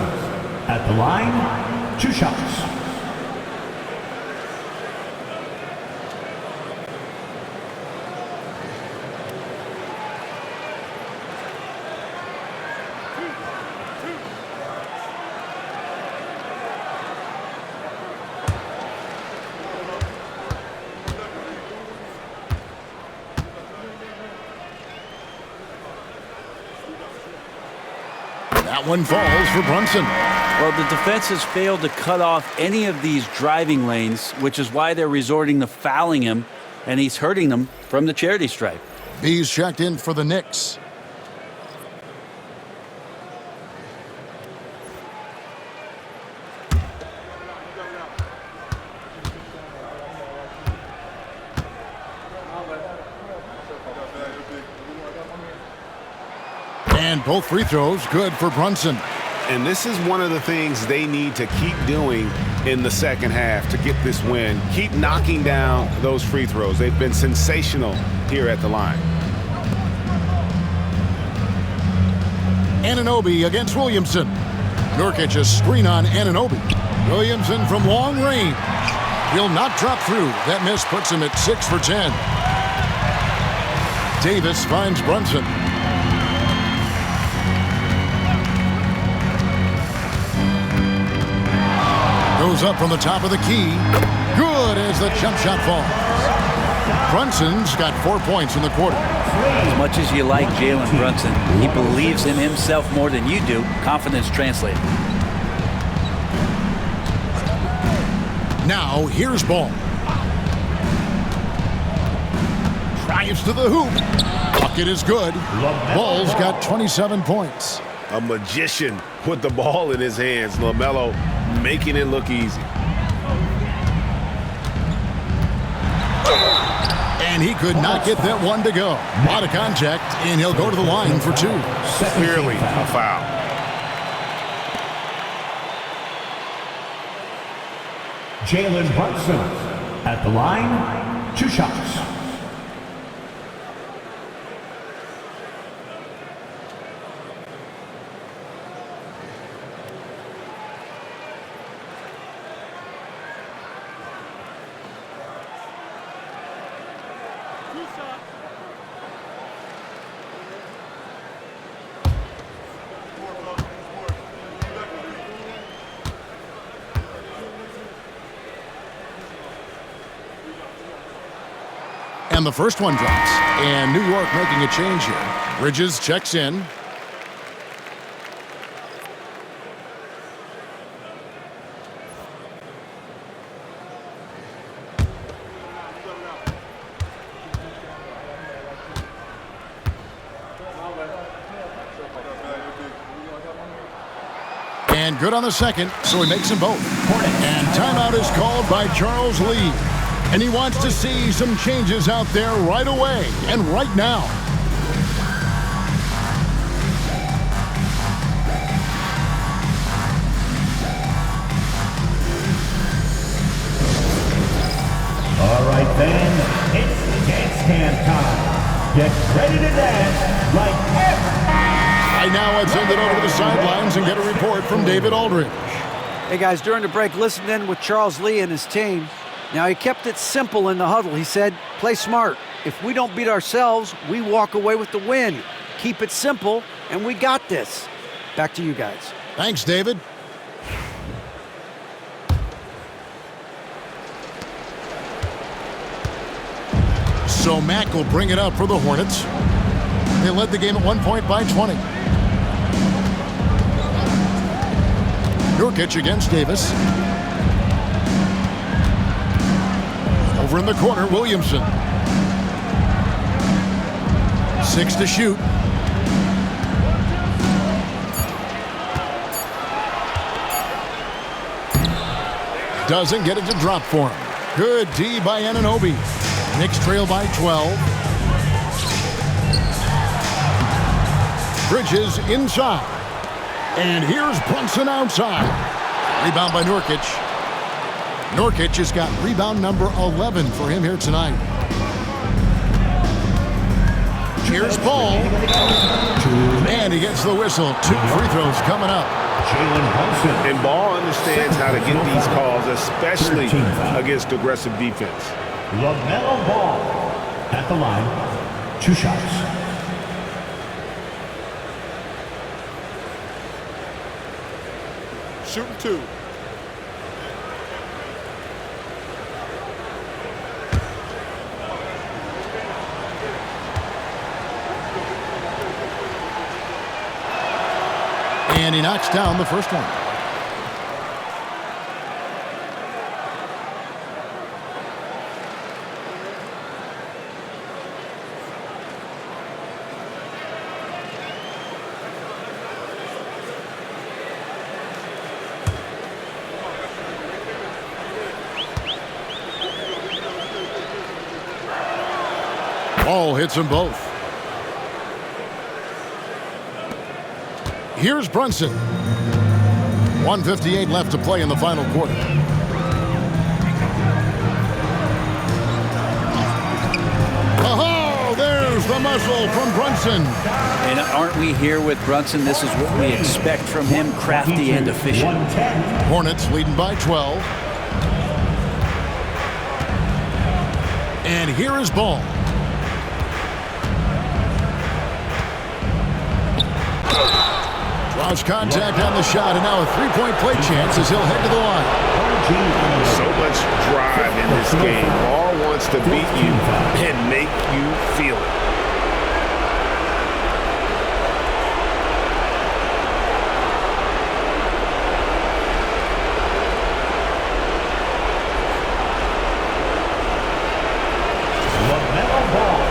at the line, 2 shots. That one falls for Brunson. Well, the defense has failed to cut off any of these driving lanes, which is why they're resorting to fouling him, and he's hurting them from the charity stripe. He's checked in for the Knicks. And both free throws good for Brunson. And this is one of the things they need to keep doing in the second half to get this win. Keep knocking down those free throws. They've been sensational here at the line. Anunoby against Williamson. Nurkic a screen on Anunoby. Williamson from long range. He'll not drop through. That miss puts him at 6 for 10. Davis finds Brunson. Goes up from the top of the key. Good as the jump shot falls. Brunson's got 4 points in the quarter. As much as you like Jalen Brunson, he believes in himself more than you do. Confidence translated. Now here's Ball. Drives to the hoop. Bucket is good. Ball's got 27 points. A magician put the ball in his hands. LaMelo making it look easy. And he could not get that one to go. Out of contact, and he'll go to the line for 2. Clearly a foul. Jalen Brunson at the line, 2 shots. And the first one drops. And New York making a change here. Bridges checks in. And good on the second, so he makes them both. And timeout is called by Charles Lee. And he wants to see some changes out there right away and right now. All right, then, it's dance cam time. Get ready to dance like ever. Right now, let's send it over to the sidelines and get a report from David Aldridge. Hey, guys, during the break, listen in with Charles Lee and his team. Now, he kept it simple in the huddle. He said, play smart. If we don't beat ourselves, we walk away with the win. Keep it simple, and we got this. Back to you guys. Thanks, David. So Mack will bring it up for the Hornets. They led the game at 1 point by 20. Nurkic against Davis. Over in the corner, Williamson. 6 to shoot. Doesn't get it to drop for him. Good D by Anunoby. Knicks trail by 12. Bridges inside. And here's Brunson outside. Rebound by Nurkic. Nurkic has got rebound number 11 for him here tonight. Here's Ball. And he gets the whistle. 2 free throws coming up. And Ball understands how to get these calls, especially against aggressive defense. LaMelo Ball at the line. 2 shots. Shooting 2. And he knocks down the first one. Ball hits them both. Here's Brunson. 1:58 left to play in the final quarter. Oh, there's the muscle from Brunson. And aren't we here with Brunson? This is what we expect from him, crafty and efficient. Hornets leading by 12. And here is Ball. Draws contact on the shot, and now a three-point play chance as he'll head to the line. So much drive in this game. Ball wants to beat you and make you feel it. LaMelo Ball.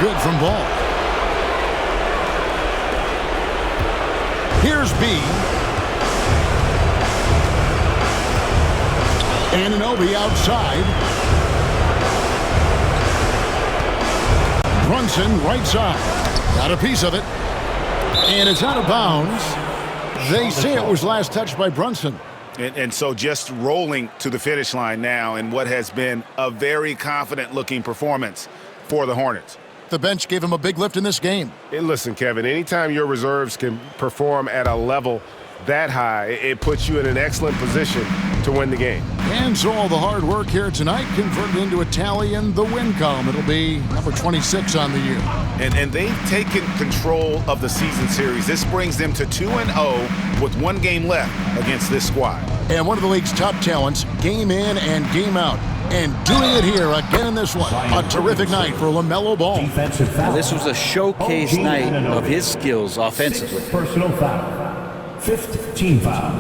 Good from Ball. Here's B. Anunoby outside. Brunson right side. Got a piece of it. And it's out of bounds. They say it was last touched by Brunson. And so just rolling to the finish line now in what has been a very confident-looking performance for the Hornets. The bench gave him a big lift in this game. Hey, listen, Kevin, anytime your reserves can perform at a level that high, it puts you in an excellent position to win the game. And so all the hard work here tonight converted into a tally in the win column. It'll be number 26 on the year. And they've taken control of the season series. This brings them to 2-0 with 1 game left against this squad. And one of the league's top talents, game in and game out. And doing it here again in this one. A terrific night for LaMelo Ball. This was a showcase night of his skills offensively. 6 personal foul. 5th team foul.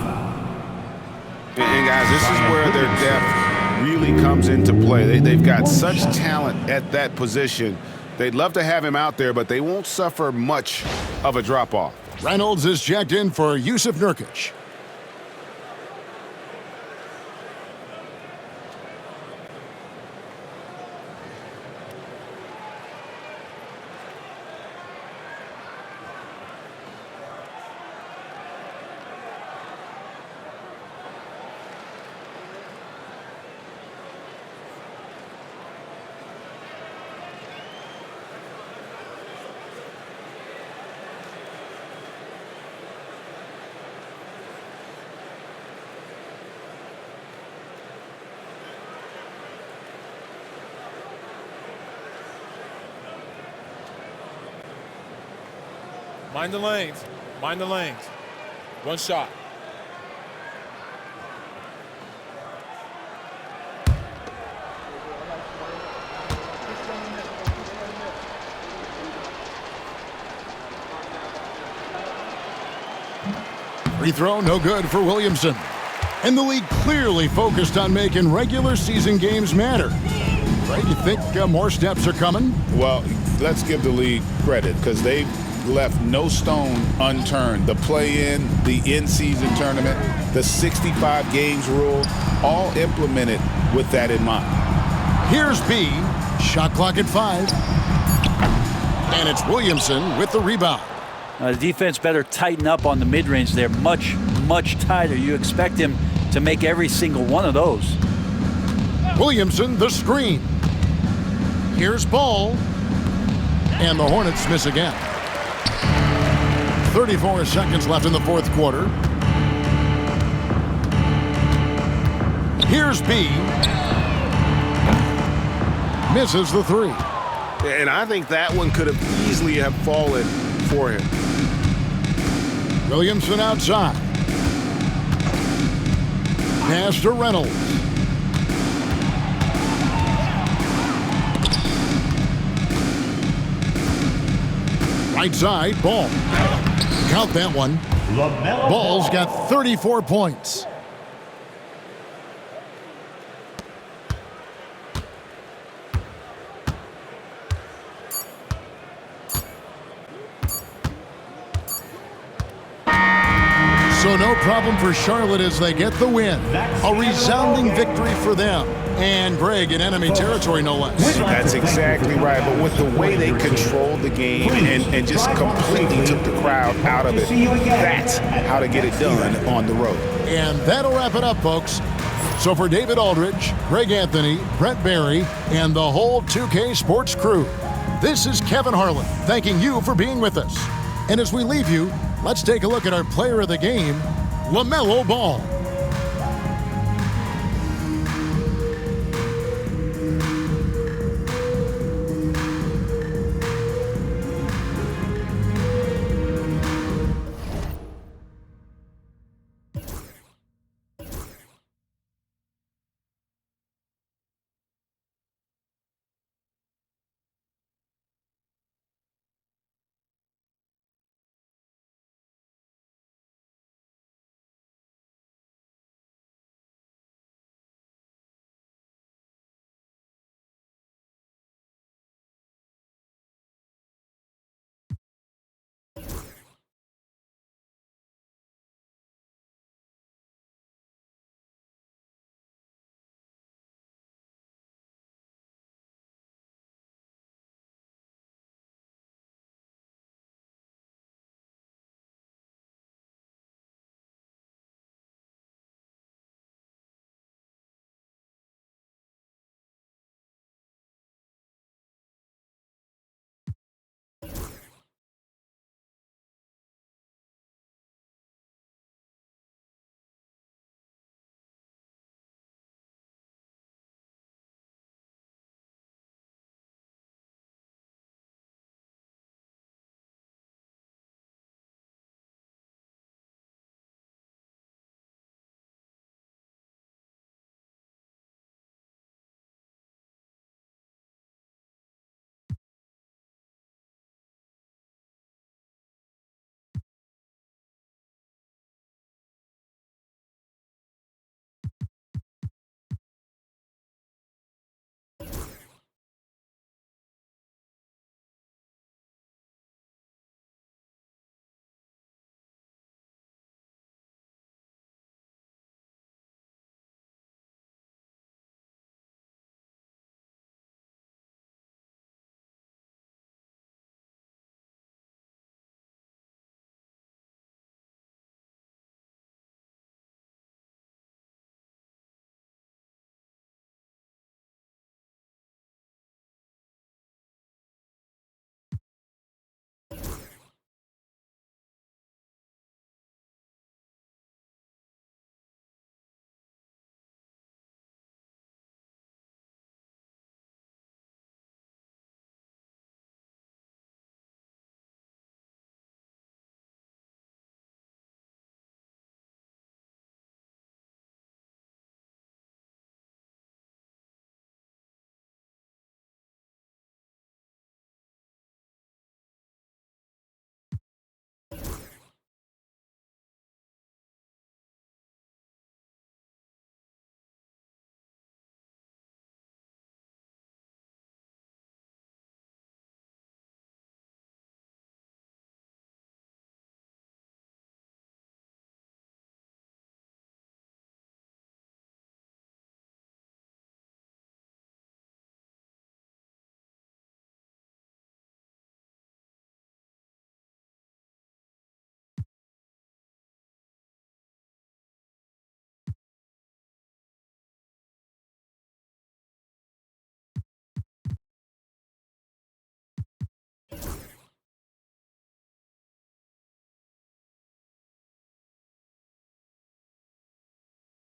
And guys, this is where their depth really comes into play. They've got such talent at that position. They'd love to have him out there, but they won't suffer much of a drop-off. Reynolds is checked in for Jusuf Nurkic. Mind the lanes. Mind the lanes. 1 shot. Free throw, no good for Williamson. And the league clearly focused on making regular season games matter. Right? You think more steps are coming? Well, let's give the league credit because they've left no stone unturned. The play-in, the in-season tournament, the 65 games rule, all implemented with that in mind. Here's B. Shot clock at 5. And it's Williamson with the rebound. The defense better tighten up on the mid-range there. Much, much tighter. You expect him to make every single one of those. Williamson, the screen. Here's Ball. And the Hornets miss again. 34 seconds left in the fourth quarter. Here's B. Misses the 3. And I think that one could have easily have fallen for him. Williamson outside. Pass to Reynolds. Right side, Ball. Count that one. Ball's got 34 points. So no problem for Charlotte as they get the win. A resounding victory for them. And Greg in enemy territory, no less. That's exactly right. But with the way they controlled the game and just completely took the crowd out of it, that's how to get it done on the road. And that'll wrap it up, folks. So for David Aldridge, Greg Anthony, Brett Barry, and the whole 2K Sports crew, this is Kevin Harlan thanking you for being with us. And as we leave you, let's take a look at our player of the game, LaMelo Ball.